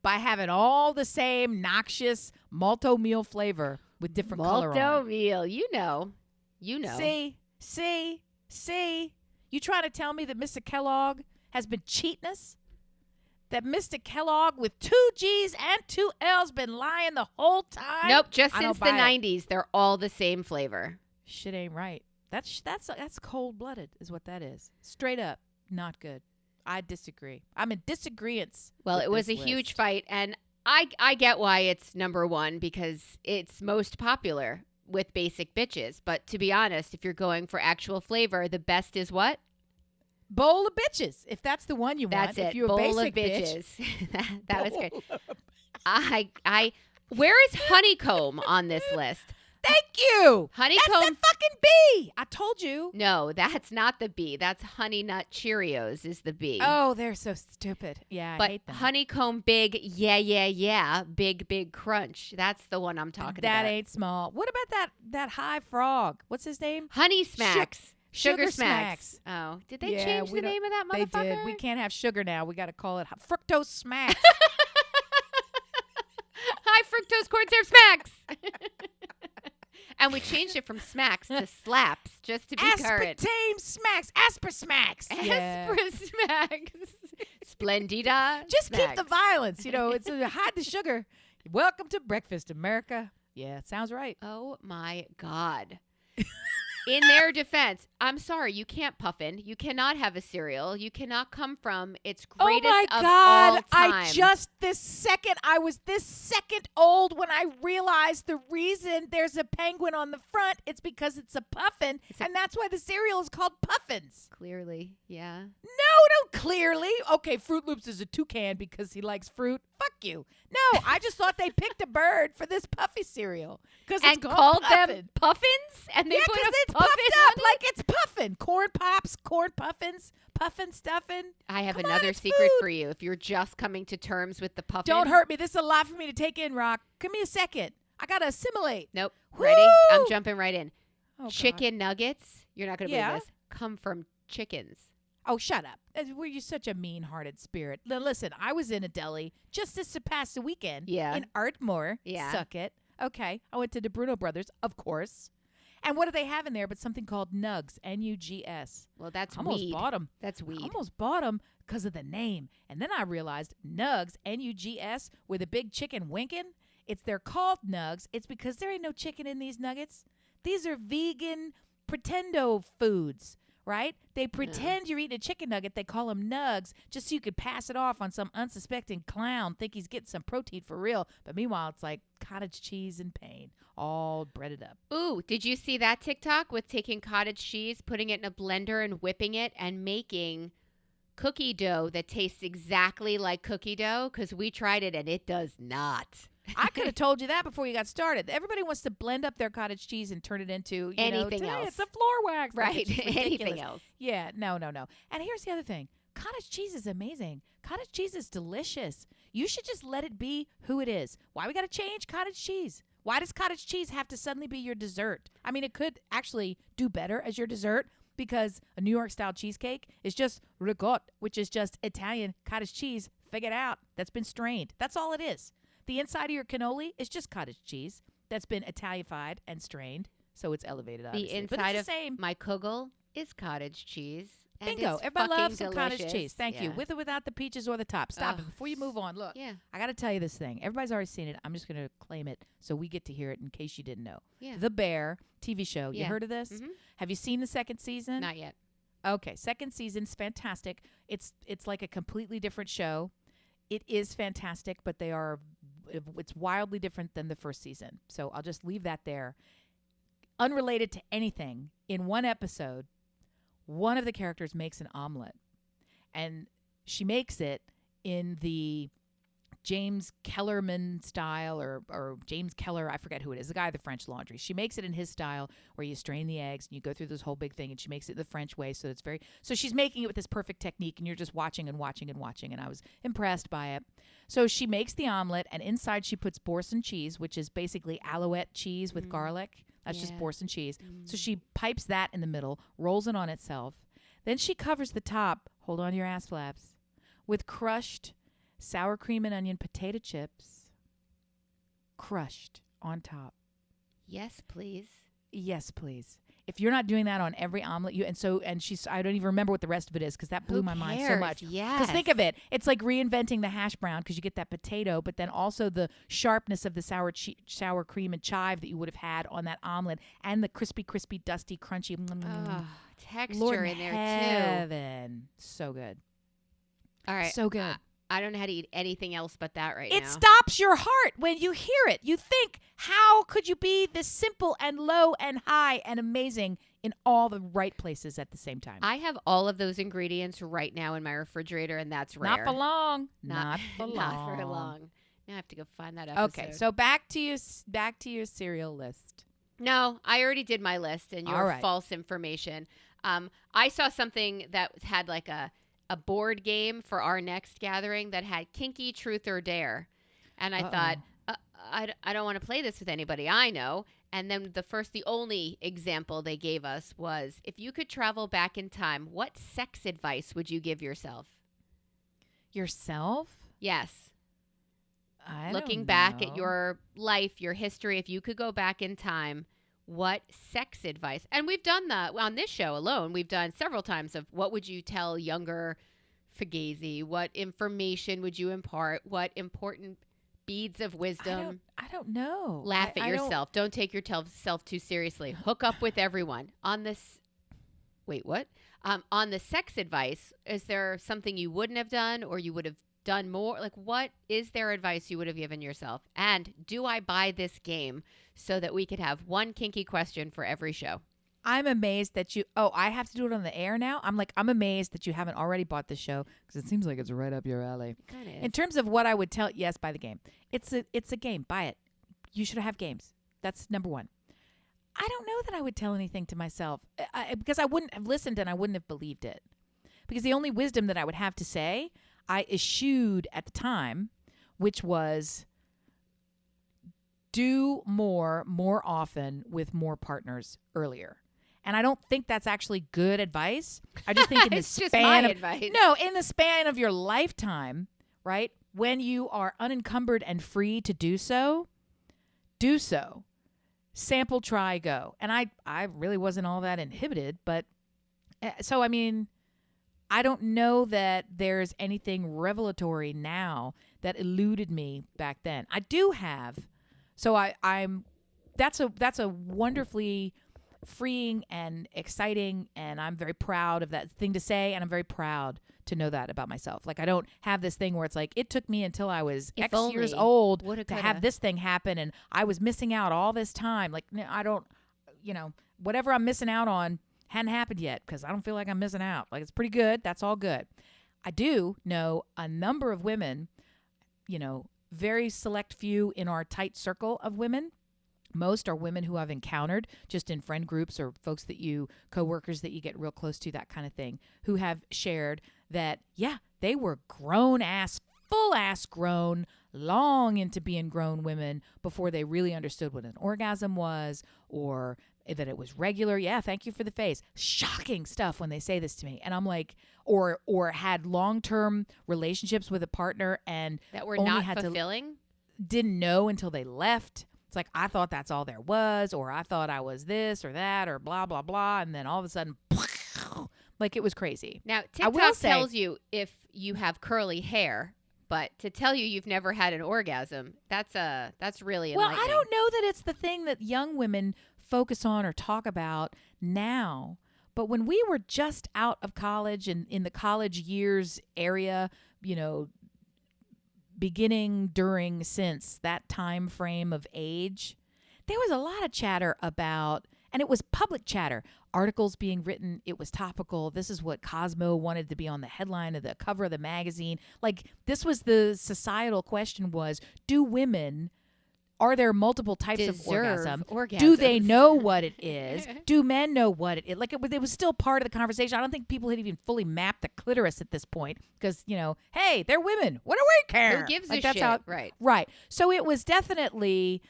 by having all the same noxious malto meal flavor with different color on it. Malto meal. You know. See. You trying to tell me that Mr. Kellogg has been cheating us? That Mr. Kellogg with 2 G's and 2 L's been lying the whole time? Nope. Just since the 90s, they're all the same flavor. Shit ain't right. That's cold-blooded is what that is. Straight up, not good. I disagree. I'm in disagreeance. Well, it was a huge fight, and I get why it's number 1 because it's most popular with basic bitches. But to be honest, if you're going for actual flavor, the best is what? Bowl of bitches. If that's the one you want. That's it. If you're bowl a basic of bitches. Bitch, that was good. Where is honeycomb on this list? Thank you. Honeycomb. That's the fucking bee. I told you. No, that's not the bee. That's Honey Nut Cheerios is the bee. Oh, they're so stupid. Yeah, I hate them. Honeycomb big, yeah, big crunch. That's the one I'm talking about. That ain't small. What about that high frog? What's his name? Honey Smacks. Sugar Smacks. Oh, did they change the name of that motherfucker? They did. We can't have sugar now. We got to call it fructose smacks. High fructose corn syrup smacks. And we changed it from smacks to slaps just to be current. Aspartame smacks. Aspar smacks. Aspar smacks. Splendida. Just smacks. keep the violence. It's hide the sugar. Welcome to breakfast, America. Yeah, it sounds right. Oh my God. In their defense, I'm sorry, you can't puffin. You cannot have a cereal. You cannot come from its greatest of all time. I was this second old when I realized the reason there's a penguin on the front, it's because it's a puffin, and that's why the cereal is called Puffins. Clearly, yeah. No, clearly. Okay, Fruit Loops is a toucan because he likes fruit. Fuck you. No, I just thought they picked a bird for this puffy cereal. And called them Puffins? And they put it's puffin puffed up like it's puffin. Corn pops, corn puffins, puffin stuffing. I have Come another on, secret food. for you. If you're just coming to terms with the puffin. Don't hurt me. This is a lot for me to take in, Rock. Give me a second. I got to assimilate. Nope. Woo! Ready? I'm jumping right in. Oh, Chicken nuggets. You're not going to believe this. Come from chickens. Oh, shut up. Were you such a mean-hearted spirit? Listen, I was in a deli just this past weekend in Ardmore. Yeah. Suck it. Okay. I went to the Bruno Brothers, of course. And what do they have in there but something called Nugs, N-U-G-S. Well, that's almost weed. Bought them. That's weed. I almost bought them because of the name. And then I realized Nugs, N-U-G-S, with a big chicken winking. They're called Nugs. It's because there ain't no chicken in these nuggets. These are vegan pretendo foods. Right? They pretend you're eating a chicken nugget. They call them nugs just so you could pass it off on some unsuspecting clown, think he's getting some protein for real. But meanwhile, it's like cottage cheese and pain, all breaded up. Ooh, did you see that TikTok with taking cottage cheese, putting it in a blender and whipping it and making cookie dough that tastes exactly like cookie dough? Because we tried it and it does not. I could have told you that before you got started. Everybody wants to blend up their cottage cheese and turn it into anything else. It's a floor wax, right? Anything else? Yeah, no. And here's the other thing: cottage cheese is amazing. Cottage cheese is delicious. You should just let it be who it is. Why we got to change cottage cheese? Why does cottage cheese have to suddenly be your dessert? I mean, it could actually do better as your dessert because a New York style cheesecake is just ricotta, which is just Italian cottage cheese figured out that's been strained. That's all it is. The inside of your cannoli is just cottage cheese that's been Italianified and strained, so it's elevated, obviously. The inside of my kugel is cottage cheese. Bingo. Everybody loves some delicious. cottage cheese. Thank you. With or without the peaches or the top. Stop it before you move on. Look, I got to tell you this thing. Everybody's already seen it. I'm just going to claim it so we get to hear it in case you didn't know. Yeah. The Bear TV show. You heard of this? Mm-hmm. Have you seen the second season? Not yet. Okay, second season's fantastic. It's like a completely different show. It is fantastic, but it's wildly different than the first season. So I'll just leave that there. Unrelated to anything, in one episode, one of the characters makes an omelet. And she makes it in the James Kellerman style or James Keller, I forget who it is, the guy of the French Laundry. She makes it in his style where you strain the eggs and you go through this whole big thing, and she makes it the French way. So she's making it with this perfect technique, and you're just watching and watching and watching. And I was impressed by it. So she makes the omelet, and inside she puts Boursin cheese, which is basically Alouette cheese with garlic. That's just Boursin cheese. So she pipes that in the middle, rolls it on itself. Then she covers the top, hold on to your ass flaps, with crushed sour cream and onion potato chips, crushed on top. Yes, please. Yes, please. If you're not doing that on every omelet, I don't even remember what the rest of it is because that blew my mind so much. Yes. Because think of it. It's like reinventing the hash brown because you get that potato, but then also the sharpness of the sour cream and chive that you would have had on that omelet, and the crispy, dusty, crunchy texture Lord in there heaven. So good. All right. So good. I don't know how to eat anything else but that now. It stops your heart when you hear it. You think, how could you be this simple and low and high and amazing in all the right places at the same time? I have all of those ingredients right now in my refrigerator, and that's rare. Not for long. Not for long. Not for long. Now I have to go find that episode. Okay, so back to your cereal list. No, I already did my list, and your false information. I saw something that had like a board game for our next gathering that had Kinky Truth or Dare. And I thought, I don't want to play this with anybody I know. And then the only example they gave us was, if you could travel back in time, what sex advice would you give yourself? Yourself? Yes. Looking back at your life, your history, if you could go back in time, what sex advice? And we've done that on this show alone. We've done several times of what would you tell younger Fugazi? What information would you impart? What important beads of wisdom? I don't know. Laugh at yourself. Don't take yourself too seriously. Hook up with everyone. On this, wait, what? On the sex advice, is there something you wouldn't have done or you would have done more? Like, what is there advice you would have given yourself? And do I buy this game so that we could have one kinky question for every show? I'm amazed that I have to do it on the air now. I'm amazed that you haven't already bought this show because it seems like it's right up your alley. In terms of what I would tell, yes, buy the game. It's a game. Buy it. You should have games. That's number one. I don't know that I would tell anything to myself because I wouldn't have listened and I wouldn't have believed it. Because the only wisdom that I would have to say, I eschewed at the time, which was do more often with more partners earlier. And I don't think that's actually good advice. I just think in the in the span of your lifetime, right? When you are unencumbered and free to do so. Sample, try, go. And I really wasn't all that inhibited, but so I mean, I don't know that there's anything revelatory now that eluded me back then. I do have. So that's a wonderfully freeing and exciting, and I'm very proud of that thing to say, and I'm very proud to know that about myself. Like, I don't have this thing where it's like, it took me until I was X years old to have this thing happen, and I was missing out all this time. Like, I don't, whatever I'm missing out on hadn't happened yet because I don't feel like I'm missing out. Like, it's pretty good. That's all good. I do know a number of women, very select few in our tight circle of women. Most are women who I've encountered just in friend groups or folks coworkers that you get real close to, that kind of thing, who have shared that, yeah, they were full ass grown, long into being grown women before they really understood what an orgasm was or that it was regular. Yeah, thank you for the face. Shocking stuff when they say this to me. And I'm like, or had long-term relationships with a partner and that were not fulfilling. Didn't know until they left. It's like, I thought that's all there was, or I thought I was this or that, or blah, blah, blah. And then all of a sudden, like, it was crazy. Now, TikTok tells you if you have curly hair, but to tell you've never had an orgasm, that's really enlightening. Well, I don't know that it's the thing that young women focus on or talk about now, But when we were just out of college and in the college years area, beginning, during, since that time frame of age, there was a lot of chatter about, and it was public chatter, articles being written. It was topical. This is what Cosmo wanted to be on the headline of the cover of the magazine. Like, this was the societal question was, are there multiple types of orgasm? Do they know what it is? Do men know what it is? Like, it was still part of the conversation. I don't think people had even fully mapped the clitoris at this point because, hey, they're women. What do we care? Who gives a shit? Right. Right. So it was definitely,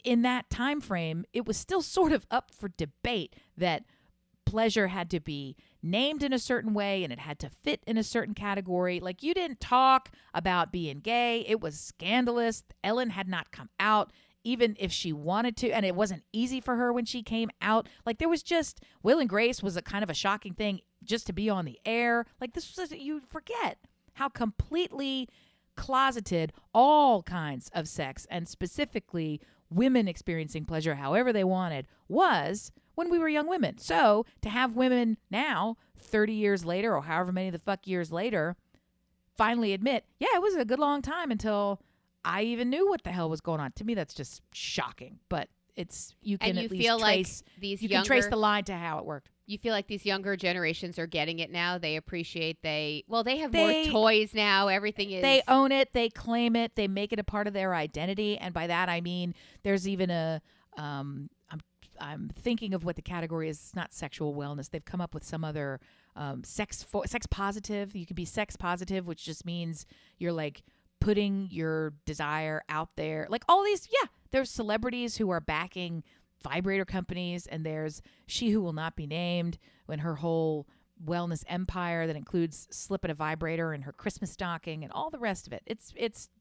in that time frame, it was still sort of up for debate that pleasure had to be named in a certain way and it had to fit in a certain category. Like, you didn't talk about being gay. It was scandalous. Ellen had not come out, even if she wanted to, and it wasn't easy for her when she came out. Like, there was just, Will and Grace was a kind of a shocking thing just to be on the air. Like, this was, you forget how completely closeted all kinds of sex, and specifically women experiencing pleasure however they wanted, was when we were young women. So to have women now, 30 years later, or however many the fuck years later, finally admit, yeah, it was a good long time until I even knew what the hell was going on. To me, that's just shocking. But you can at least trace the line to how it worked. You feel like these younger generations are getting it now. They appreciate they have more toys now. Everything is. They own it. They claim it. They make it a part of their identity. And by that, I mean, there's even I'm thinking of what the category is. It's not sexual wellness. They've come up with some other sex positive. You could be sex positive, which just means you're like putting your desire out there. Like all these, there's celebrities who are backing vibrator companies, and there's She Who Will Not Be Named, when her whole wellness empire that includes slipping a vibrator in her Christmas stocking and all the rest of it.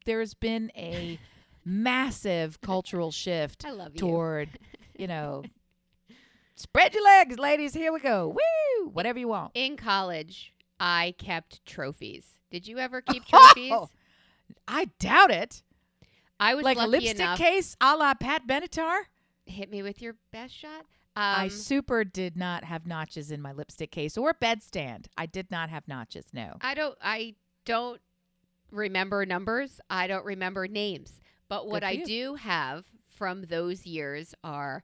There's been a massive cultural shift toward, spread your legs, ladies. Here we go. Woo! Whatever you want. In college, I kept trophies. Did you ever keep trophies? I doubt it. I was like lucky a lipstick enough. Case a la Pat Benatar. Hit me with your best shot. I super did not have notches in my lipstick case or bedstand. I did not have notches. No. I don't remember numbers. I don't remember names. But what I do have from those years are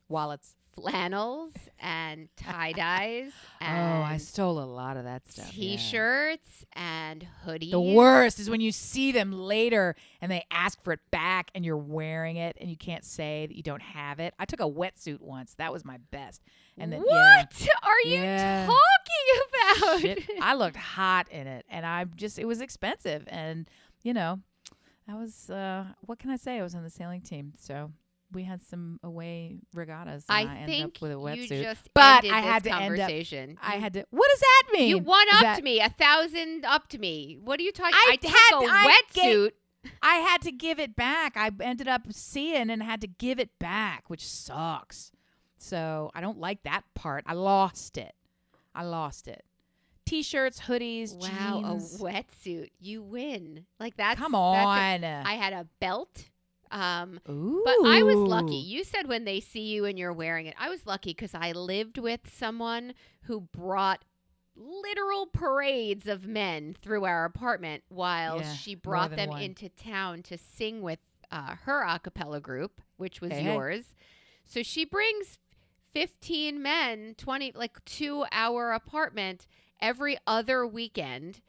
wallets, flannels, and tie-dyes. I stole a lot of that stuff. T-shirts and hoodies. The worst is when you see them later and they ask for it back and you're wearing it and you can't say that you don't have it. I took a wetsuit once. That was my best. And then, what are you talking about? Shit. I looked hot in it, and it was expensive. And, that was, what can I say? I was on the sailing team, so we had some away regattas, and I ended up with a wetsuit. You just but ended I had this to conversation. End up. I had to. What does that mean? You one-upped me, 1,000 upped me. What are you talking? I took a wetsuit. I had to give it back. I ended up seeing and had to give it back, which sucks. So I don't like that part. I lost it. T-shirts, hoodies, jeans. A wetsuit. You win. Like that's. Come on. I had a belt. Ooh. But I was lucky. You said when they see you and you're wearing it. I was lucky because I lived with someone who brought literal parades of men through our apartment while she brought them into town to sing with her a cappella group, which was yours. So she brings 15 men, to our apartment every other weekend.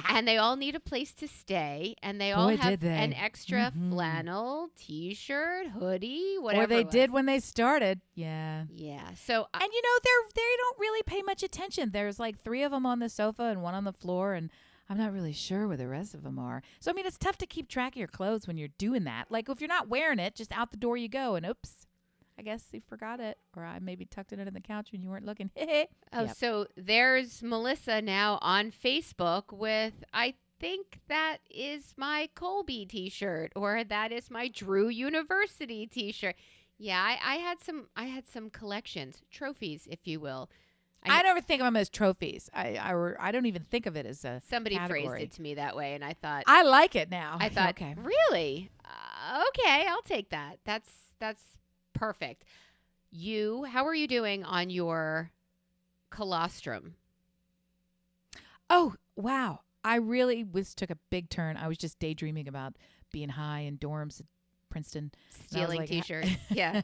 And they all need a place to stay, and they all have an extra flannel, T-shirt, hoodie, whatever. Or they did when they started. Yeah. So, and they don't really pay much attention. There's like 3 of them on the sofa and 1 on the floor, and I'm not really sure where the rest of them are. So I mean, it's tough to keep track of your clothes when you're doing that. Like if you're not wearing it, just out the door you go, and oops. I guess you forgot it, or I maybe tucked it under the couch when you weren't looking. So there's Melissa now on Facebook with, I think that is my Colby T-shirt, or that is my Drew University T-shirt. Yeah, I had some collections, trophies, if you will. I never think of them as trophies. I don't even think of it as a somebody category. phrased it to me that way, and I thought I like it now. I thought, really? Okay, I'll take that. That's perfect. How are you doing on your colostrum? Oh, wow. I really took a big turn. I was just daydreaming about being high in dorms at Princeton. Stealing like, T-shirts. Yeah.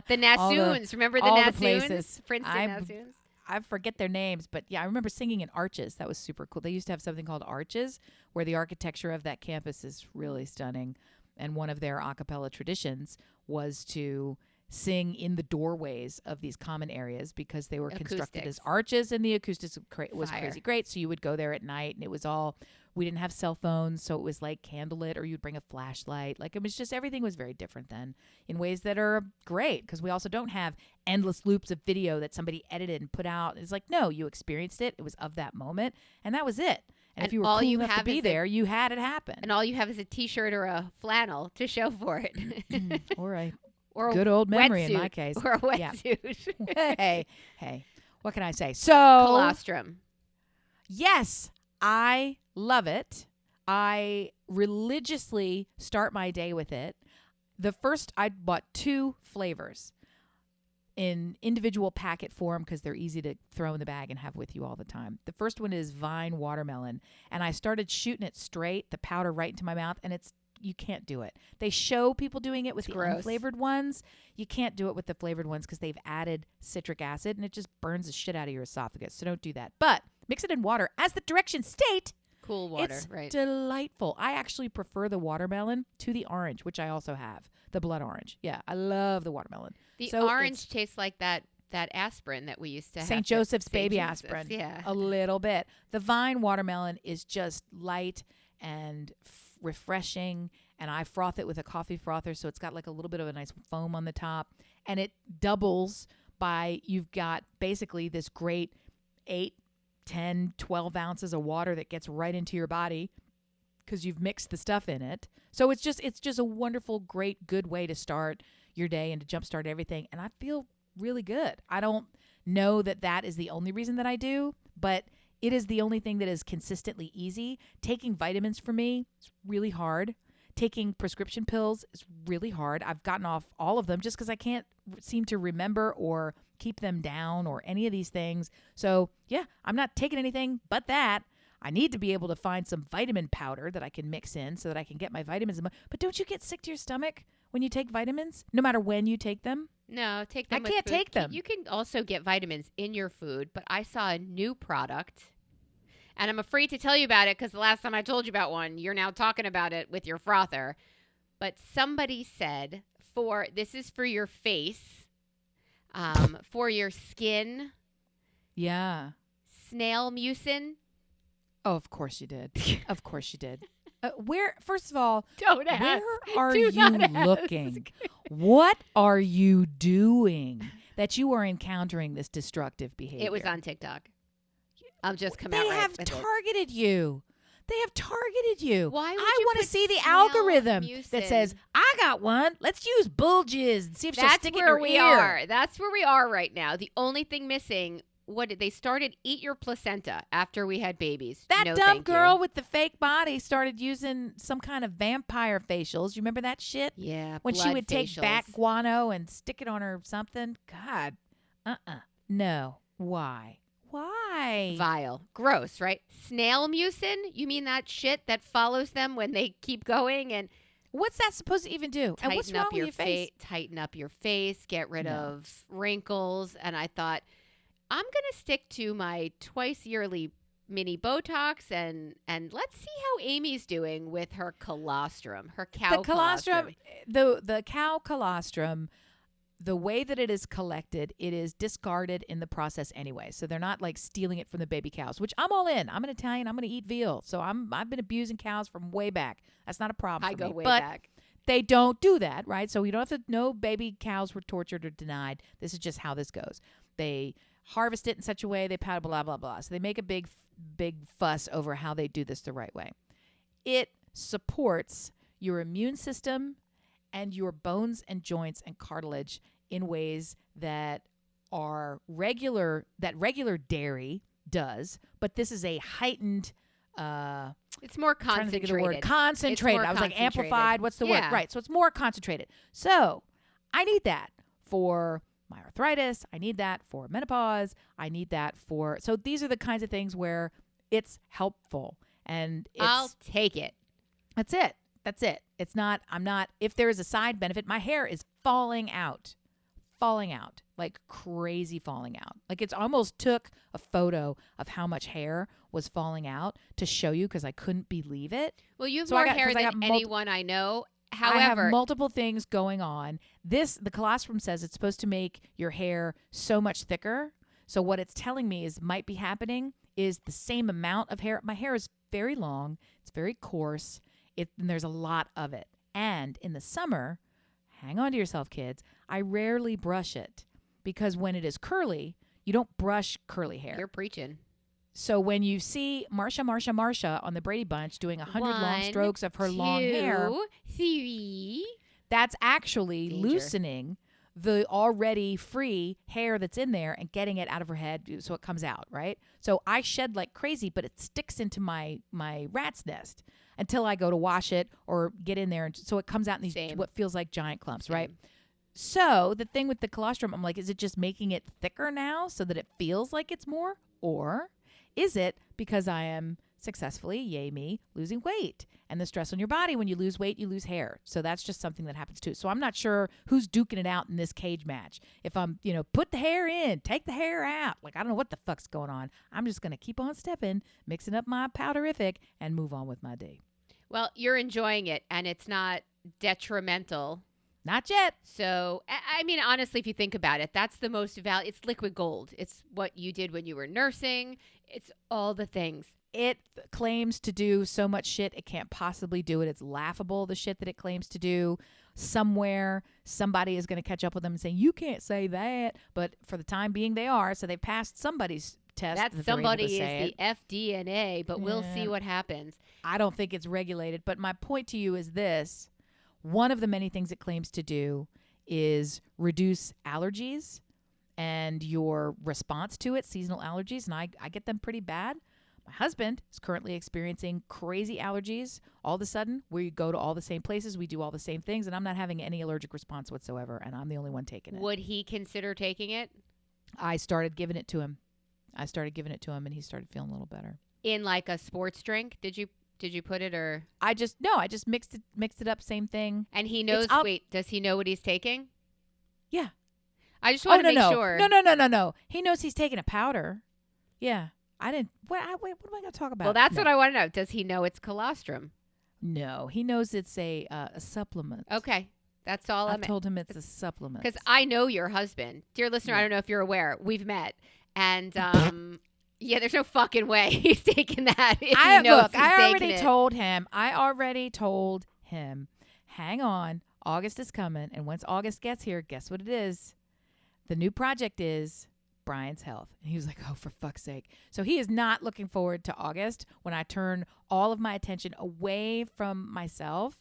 The All Nassoons. Remember the all the Nassoons? places. Princeton Nassoons? I forget their names, but yeah, I remember singing in Arches. That was super cool. They used to have something called Arches, where the architecture of that campus is really stunning. And one of their a cappella traditions was to sing in the doorways of these common areas because they were constructed as arches, and the acoustics was crazy great. So you would go there at night, and it was all, we didn't have cell phones, so it was like candlelit, or you'd bring a flashlight. Like, it was just, everything was very different then in ways that are great, because we also don't have endless loops of video that somebody edited and put out. It's like, no, you experienced it. It was of that moment, and that was it. And if you were cool enough to be there, you had it happen. And all you have is a T-shirt or a flannel to show for it. Or a good old memory in my case. Or a wetsuit. Yeah. hey, what can I say? So, colostrum. Yes, I love it. I religiously start my day with it. I bought 2 flavors in individual packet form because they're easy to throw in the bag and have with you all the time. The first one is Vine Watermelon, and I started shooting it straight, the powder right into my mouth, and you can't do it. They show people doing it with the unflavored ones. You can't do it with the flavored ones because they've added citric acid, and it just burns the shit out of your esophagus. So don't do that. But mix it in water, as the directions state. Cool water, it's right? Delightful. I actually prefer the watermelon to the orange, which I also have. The blood orange. Yeah, I love the watermelon. The orange tastes like that aspirin that we used to have. St. Joseph's baby aspirin. Yeah. A little bit. The Vine watermelon is just light and refreshing, and I froth it with a coffee frother, so it's got like a little bit of a nice foam on the top, and it doubles by, you've got basically this great 8, 10, 12 ounces of water that gets right into your body because you've mixed the stuff in it. So it's just a wonderful, great, good way to start your day and to jumpstart everything, and I feel really good. I don't know that is the only reason that I do, but it is the only thing that is consistently easy. Taking vitamins for me is really hard. Taking prescription pills is really hard. I've gotten off all of them just because I can't seem to remember or keep them down or any of these things. So, yeah, I'm not taking anything but that. I need to be able to find some vitamin powder that I can mix in so that I can get my vitamins in. But don't you get sick to your stomach when you take vitamins, no matter when you take them? No, take them. I can't take them. You can also get vitamins in your food, but I saw a new product, and I'm afraid to tell you about it because the last time I told you about one, you're now talking about it with your frother. But somebody said this is for your face, for your skin. Yeah. Snail mucin. Oh, of course you did. Of course you did. First of all, don't ask. Where are you looking? What are you doing that you are encountering this destructive behavior? It was on TikTok. I'll just come out right They have targeted you. They have targeted you. Why would I want to see the algorithm that says, I got one. Let's use bulges and see if she'll stick it in her ear. That's where we are right now. The only thing missing, they started Eat Your Placenta after we had babies. That dumb girl with the fake body started using some kind of vampire facials. You remember that shit? Yeah, when she would take bat guano and stick it on her something. God. No. Why? Vile. Gross, right? Snail mucin? You mean that shit that follows them when they keep going? And what's that supposed to even do? And what's wrong with your face? Tighten up your face, get rid of wrinkles. And I thought, I'm going to stick to my twice yearly mini Botox and let's see how Amy's doing with her colostrum, her cow colostrum. The cow colostrum, the way that it is collected, it is discarded in the process anyway. So they're not like stealing it from the baby cows, which I'm all in. I'm an Italian. I'm going to eat veal. So I've been abusing cows from way back. That's not a problem for me. I go way back. They don't do that, right? So you don't have to know baby cows were tortured or denied. This is just how this goes. They harvest it in such a way, they powder, blah, blah, blah. So they make a big fuss over how they do this the right way. It supports your immune system and your bones and joints and cartilage in ways that are regular dairy does, but this is a heightened it's more concentrated. Concentrated. I was like amplified. What's the word? Right. So it's more concentrated. So I need that for my arthritis. I need that for menopause. I need that for, so these are the kinds of things where it's helpful. And I'll take it. That's it. That's it. It's not, if there is a side benefit, my hair is falling out, like crazy falling out. Like it's almost took a photo of how much hair was falling out to show you because I couldn't believe it. Well, you have more hair than anyone I know. However, I have multiple things going on. The colostrum says it's supposed to make your hair so much thicker. So what it's telling me is might be happening is the same amount of hair. My hair is very long. It's very coarse. And there's a lot of it. And in the summer, hang on to yourself, kids, I rarely brush it because when it is curly, you don't brush curly hair. You're preaching. So when you see Marsha on the Brady Bunch doing 100 long strokes of her long hair, 3, that's actually loosening the already free hair that's in there and getting it out of her head so it comes out, right? So I shed like crazy, but it sticks into my rat's nest until I go to wash it or get in there. And so it comes out in these what feels like giant clumps, right? So the thing with the colostrum, I'm like, is it just making it thicker now so that it feels like it's more? Or is it because I am successfully, yay me, losing weight? And the stress on your body, when you lose weight, you lose hair. So that's just something that happens too. So I'm not sure who's duking it out in this cage match. If I'm, put the hair in, take the hair out. Like, I don't know what the fuck's going on. I'm just going to keep on stepping, mixing up my powderific, and move on with my day. Well, you're enjoying it, and it's not detrimental. Not yet. So, I mean, honestly, if you think about it, that's the most valuable. It's liquid gold. It's what you did when you were nursing. It's all the things. It claims to do so much shit it can't possibly do it. It's laughable, the shit that it claims to do. Somewhere, somebody is going to catch up with them and say, you can't say that. But for the time being, they are. So they passed somebody's test. That somebody is the FDNA, but we'll see what happens. I don't think it's regulated. But my point to you is this. One of the many things it claims to do is reduce allergies and your response to it, seasonal allergies. And I get them pretty bad. My husband is currently experiencing crazy allergies. All of a sudden, we go to all the same places. We do all the same things. And I'm not having any allergic response whatsoever. And I'm the only one taking it. Would he consider taking it? I started giving it to him. And he started feeling a little better. In like a sports drink? Did you put it or? I just mixed it up. Same thing. And he knows, wait, does he know what he's taking? Yeah. I just want to make sure. No. He knows he's taking a powder. Yeah. I didn't. Wait, what am I going to talk about? Well, that's what I want to know. Does he know it's colostrum? No, he knows it's a supplement. Okay. That's all I told him it's a supplement. Because I know your husband. Dear listener, I don't know if you're aware. We've met. And, yeah, there's no fucking way he's taking that. I already told him, hang on, August is coming. And once August gets here, guess what it is? The new project is Brian's health. And he was like, oh, for fuck's sake. So he is not looking forward to August when I turn all of my attention away from myself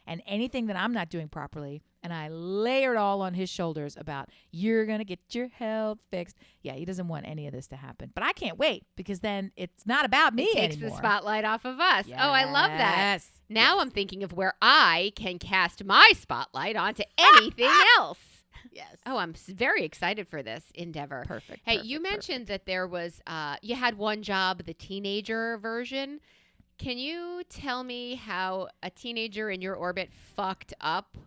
and anything that I'm not doing properly. And I layer it all on his shoulders about you're going to get your health fixed. Yeah, he doesn't want any of this to happen. But I can't wait because then it's not about me anymore. It takes the spotlight off of us. Yes. Oh, I love that. Now I'm thinking of where I can cast my spotlight onto anything else. Yes. Oh, I'm very excited for this endeavor. Perfect. Hey, you mentioned that there was, you had one job, the teenager version. Can you tell me how a teenager in your orbit fucked up?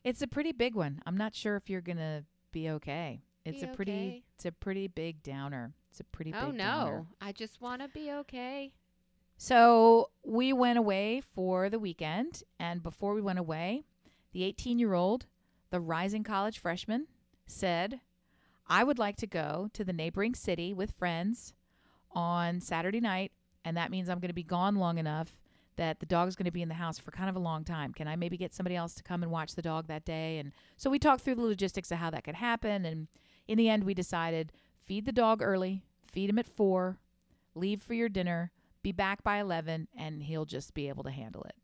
It's a pretty big one. I'm not sure if you're going to be okay. It's a pretty big downer. It's a pretty big downer. Oh, no. I just want to be okay. So we went away for the weekend. And before we went away, the 18-year-old, the rising college freshman, said, I would like to go to the neighboring city with friends on Saturday night. And that means I'm going to be gone long enough that the dog's going to be in the house for kind of a long time. Can I maybe get somebody else to come and watch the dog that day? And so we talked through the logistics of how that could happen. And in the end, we decided feed the dog early, feed him at 4, leave for your dinner, be back by 11, and he'll just be able to handle it.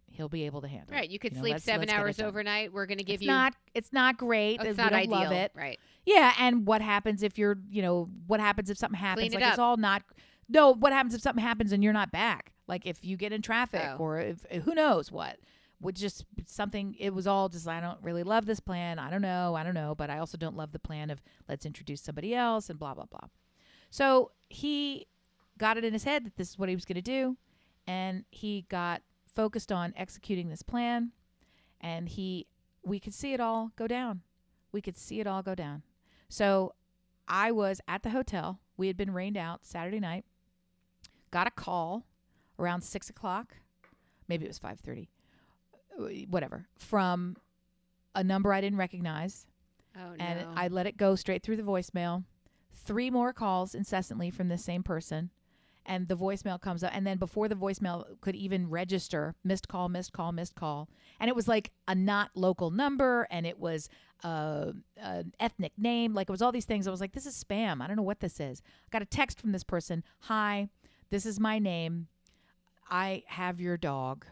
Right. You could sleep 7 hours overnight. We're going to give It's not great. Oh, it's not ideal. Love it. Right. Yeah. And what happens if what happens if something happens? Clean it up. It's all not. No, what happens if something happens and you're not back? Like if you get in traffic or if who knows what. would just something, it was all just, I don't really love this plan. I don't know. But I also don't love the plan of let's introduce somebody else and blah, blah, blah. So he got it in his head that this is what he was going to do. And he got focused on executing this plan. And we could see it all go down. So I was at the hotel. We had been rained out Saturday night. Got a call around 6 o'clock. Maybe it was 5:30. Whatever. From a number I didn't recognize. Oh, no. And I let it go straight through the voicemail. 3 more calls incessantly from the same person. And the voicemail comes up. And then before the voicemail could even register, missed call. And it was like a not local number. And it was an ethnic name. Like, it was all these things. I was like, this is spam. I don't know what this is. I got a text from this person. Hi, this is my name. I have your dog.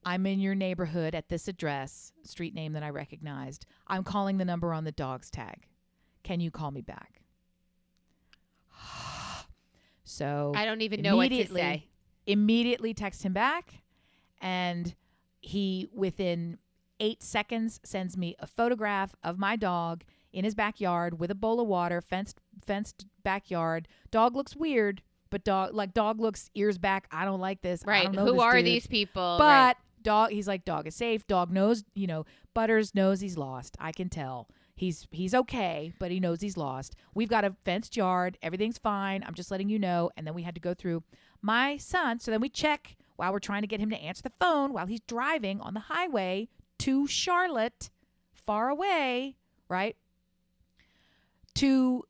I'm in your neighborhood at this address, street name that I recognized. I'm calling the number on the dog's tag. Can you call me back? So I don't even know what to say. Immediately text him back, and he, within 8 seconds, sends me a photograph of my dog in his backyard with a bowl of water, fenced backyard. Dog looks weird, but dog looks ears back. I don't like this. Right. I don't know Who this are dude. these people? But right. dog, he's like, dog is safe. Dog knows, Butters knows he's lost. I can tell. He's okay, but he knows he's lost. We've got a fenced yard. Everything's fine. I'm just letting you know. And then we had to go through my son. So then we check while we're trying to get him to answer the phone while he's driving on the highway to Charlotte, far away, right? To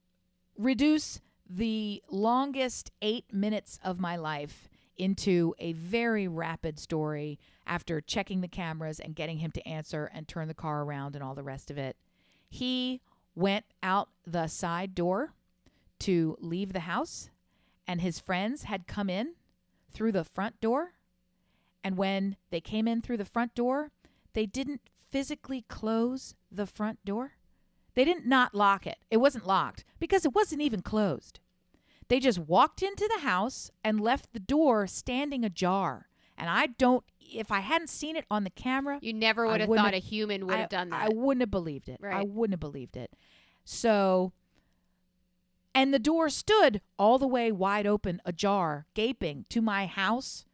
reduce the longest 8 minutes of my life into a very rapid story after checking the cameras and getting him to answer and turn the car around and all the rest of it. He went out the side door to leave the house, and his friends had come in through the front door. And when they came in through the front door, they didn't physically close the front door. They didn't not lock it. It wasn't locked because it wasn't even closed. They just walked into the house and left the door standing ajar. And if I hadn't seen it on the camera, you never would have thought a human would have done that. I wouldn't have believed it. Right. I wouldn't have believed it. So, and the door stood all the way wide open, ajar, gaping to my house,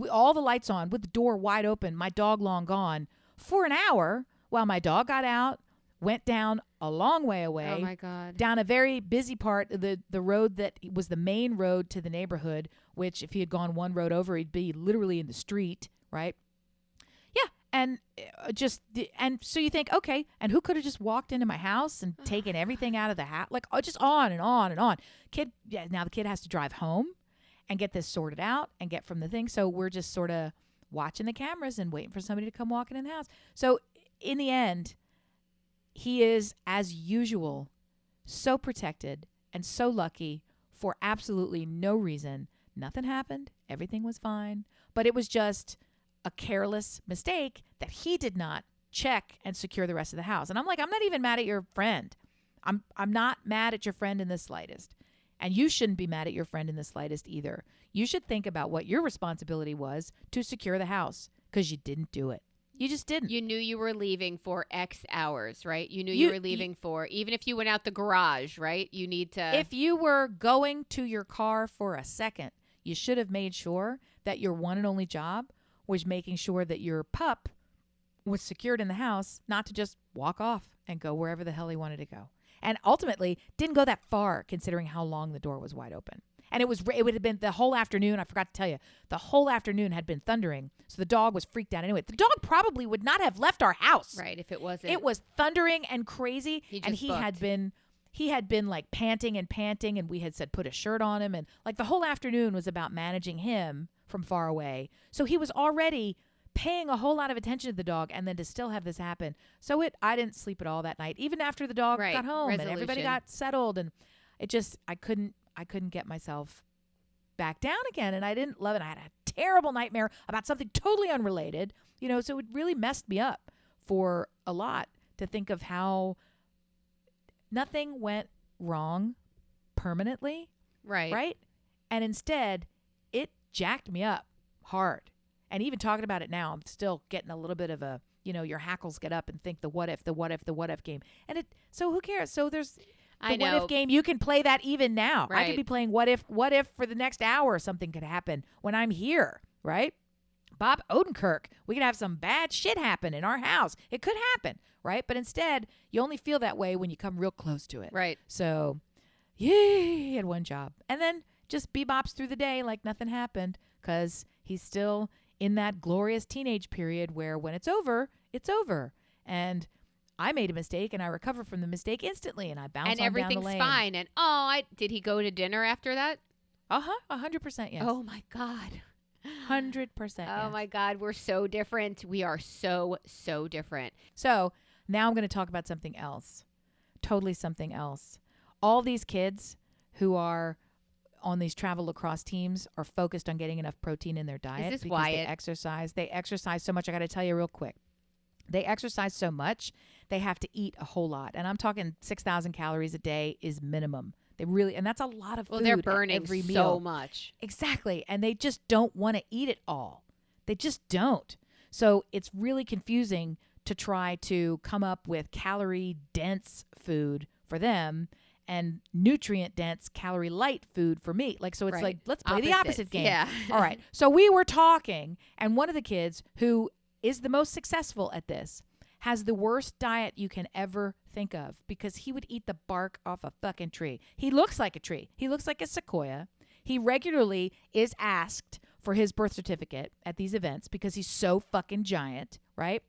all the lights on, with the door wide open, my dog long gone, for an hour while my dog got out, went down a long way away. Oh, my God. Down a very busy part of the road that was the main road to the neighborhood, which if he had gone one road over, he'd be literally in the street, right? Yeah. And and so you think, okay, and who could have just walked into my house and taken everything out of the house? Like, just on and on and on. Now the kid has to drive home and get this sorted out and get from the thing. So we're just sort of watching the cameras and waiting for somebody to come walking in the house. So in the end, he is, as usual, so protected and so lucky for absolutely no reason. Nothing happened. Everything was fine. But it was just a careless mistake that he did not check and secure the rest of the house. And I'm like, I'm not even mad at your friend. I'm not mad at your friend in the slightest. And you shouldn't be mad at your friend in the slightest either. You should think about what your responsibility was to secure the house, because you didn't do it. You just didn't. You knew you were leaving for X hours, right? You knew you were leaving for, even if you went out the garage, right? You need to. If you were going to your car for a second, you should have made sure that your one and only job was making sure that your pup was secured in the house, not to just walk off and go wherever the hell he wanted to go. And ultimately didn't go that far, considering how long the door was wide open. And it would have been the whole afternoon. I forgot to tell you, the whole afternoon had been thundering. So the dog was freaked out anyway. The dog probably would not have left our house. Right, if it wasn't. It was thundering and crazy. He had been like panting, and we had said put a shirt on him. And like the whole afternoon was about managing him from far away. So he was already paying a whole lot of attention to the dog, and then to still have this happen. So I didn't sleep at all that night, even after the dog got home and everybody got settled. And it just, I couldn't get myself back down again, and I didn't love it. I had a terrible nightmare about something totally unrelated, so it really messed me up for a lot to think of how nothing went wrong permanently. Right. And instead, it jacked me up hard. And even talking about it now, I'm still getting a little bit of a, your hackles get up and think the what if game. And so who cares? So there's the what if game. You can play that even now. Right. I could be playing what if for the next hour something could happen when I'm here, right? Bob Odenkirk, we could have some bad shit happen in our house. It could happen, right? But instead, you only feel that way when you come real close to it. Right. So, he had one job. And then just bebops through the day like nothing happened because he's still in that glorious teenage period where when it's over, it's over. And I made a mistake and I recover from the mistake instantly and I bounce on down the lane. And everything's fine. And did he go to dinner after that? 100% yes. Oh my God. 100%. Oh my God. We're so different. We are so different. So now I'm going to talk about something else. Totally something else. All these kids who are on these travel lacrosse teams are focused on getting enough protein in their diet. Is this because Wyatt? They exercise so much. I got to tell you real quick. They exercise so much, they have to eat a whole lot. And I'm talking 6,000 calories a day is minimum. They really, and that's a lot of food. Well, they're burning every meal. so much. Exactly. And they just don't want to eat it all. They just don't. So it's really confusing to try to come up with calorie dense food for them and nutrient dense, calorie light food for me. So it's like, let's play the opposite game. Yeah. All right. So we were talking, and one of the kids who is the most successful at this has the worst diet you can ever think of because he would eat the bark off a fucking tree. He looks like a tree. He looks like a sequoia. He regularly is asked for his birth certificate at these events because he's so fucking giant, right?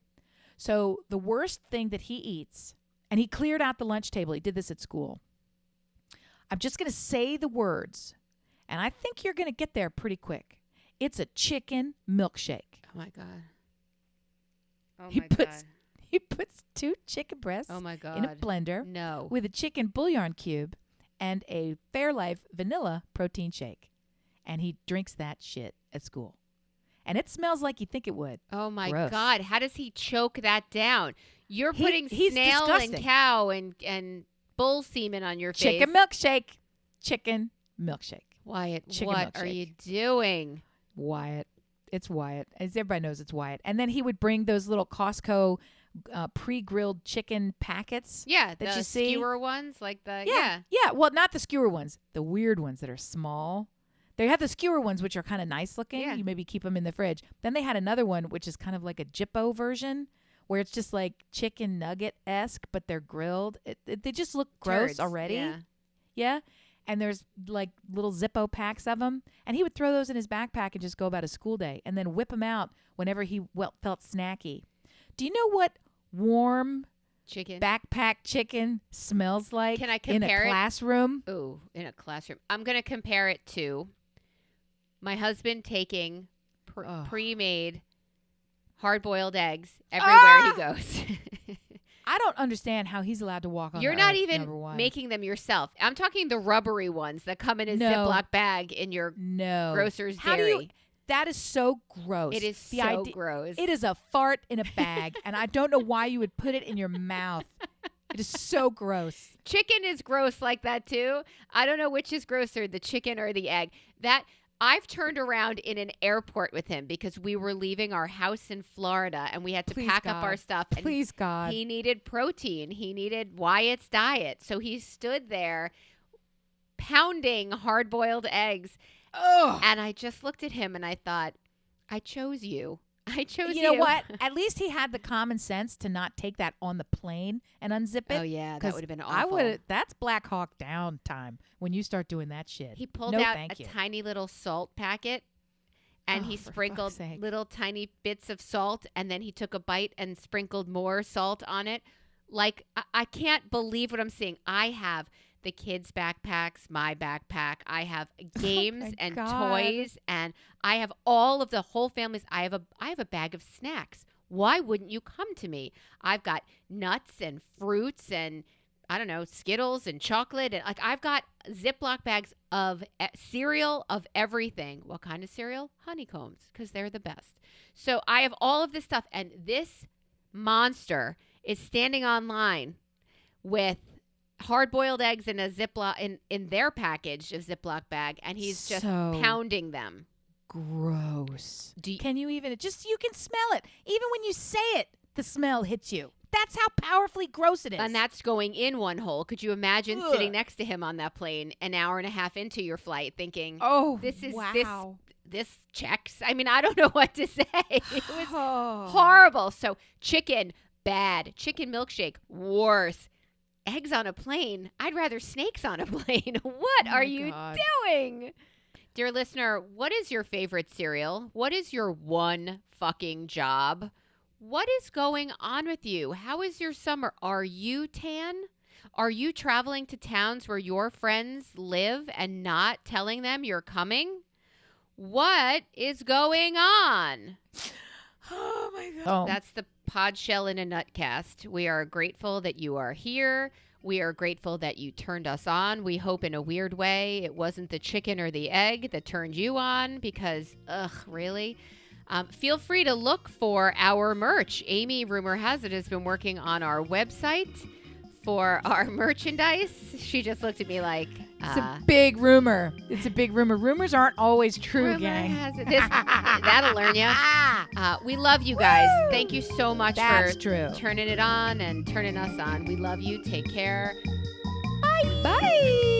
So the worst thing that he eats, and he cleared out the lunch table. He did this at school. I'm just going to say the words, and I think you're going to get there pretty quick. It's a chicken milkshake. Oh my God. Oh He my God. He puts 2 chicken breasts Oh my God. in a blender No. with a chicken bouillon cube and a Fairlife vanilla protein shake. And he drinks that shit at school. And it smells like you think it would. Oh my Gross. God. How does he choke that down? You're putting he's snail disgusting. and cow and bull semen on your face. Chicken milkshake. Chicken milkshake. Wyatt, Chicken what milkshake. are you doing? Wyatt. It's Wyatt. As everybody knows, it's Wyatt. And then he would bring those little Costco pre-grilled chicken packets. Yeah, that the you see. skewer ones, like the Yeah. Well, not the skewer ones. The weird ones that are small. They have the skewer ones, which are kind of nice looking. Yeah. You maybe keep them in the fridge. Then they had another one, which is kind of like a Jippo version, where it's just like chicken nugget-esque, but they're grilled. They just look gross Turds, already. yeah. Yeah. And there's like little Zippo packs of them. And he would throw those in his backpack and just go about his school day and then whip them out whenever he felt snacky. Do you know what warm Chicken. backpack chicken smells like Can I in a compare it? classroom? Ooh, in a classroom. I'm going to compare it to my husband taking pre-made hard-boiled eggs everywhere he goes. I don't understand how he's allowed to walk on You're the not earth, even number one. making them yourself. I'm talking the rubbery ones that come in a No. Ziploc bag in your grocer's How dairy. do you? That is so gross. It is The so idea- gross. It is a fart in a bag, and I don't know why you would put it in your mouth. It is so gross. Chicken is gross like that too. I don't know which is grosser, the chicken or the egg. That I've turned around in an airport with him because we were leaving our house in Florida and we had to Please, pack up God. our stuff. And Please, God. he needed protein. He needed Wyatt's diet. So he stood there pounding hard-boiled eggs. Ugh. And I just looked at him and I thought, I chose you. I chose you. You know what? At least he had the common sense to not take that on the plane and unzip it. Oh, yeah. That 'cause would have been awful. I would. That's Black Hawk Down time when you start doing that shit. He pulled No, out thank a you. tiny little salt packet and Oh, he for sprinkled fuck's sake. little tiny bits of salt and then he took a bite and sprinkled more salt on it. Like, I can't believe what I'm seeing. I have the kids' backpacks, my backpack. I have games my and God. toys, and I have all of the whole family's. I have a bag of snacks. Why wouldn't you come to me? I've got nuts and fruits and I don't know, Skittles and chocolate, and like I've got Ziploc bags of cereal of everything. What kind of cereal? Honeycombs, because they're the best. So I have all of this stuff, and this monster is standing online with hard-boiled eggs in a Ziploc in their package of Ziploc bag, and he's just So pounding them. gross. Can you even, you can smell it. Even when you say it, the smell hits you. That's how powerfully gross it is. And that's going in one hole. Could you imagine sitting next to him on that plane an hour and a half into your flight thinking, this checks? I mean, I don't know what to say. It was horrible. So chicken, bad. Chicken milkshake, worse. Eggs on a plane. I'd rather snakes on a plane. What are you doing? Dear listener, what is your favorite cereal? What is your one fucking job? What is going on with you? How is your summer? Are you tan? Are you traveling to towns where your friends live and not telling them you're coming? What is going on? Oh, my God. That's the Podshell in a Nutcast. We are grateful that you are here. We are grateful that you turned us on. We hope in a weird way it wasn't the chicken or the egg that turned you on because, really? Feel free to look for our merch. Amy, rumor has it, has been working on our website for our merchandise. She just looked at me like... It's a big rumor. It's a big rumor. Rumors aren't always true, rumor gang. Has it. That'll learn you. We love you guys. Woo! Thank you so much for turning it on and turning us on. We love you. Take care. Bye. Bye.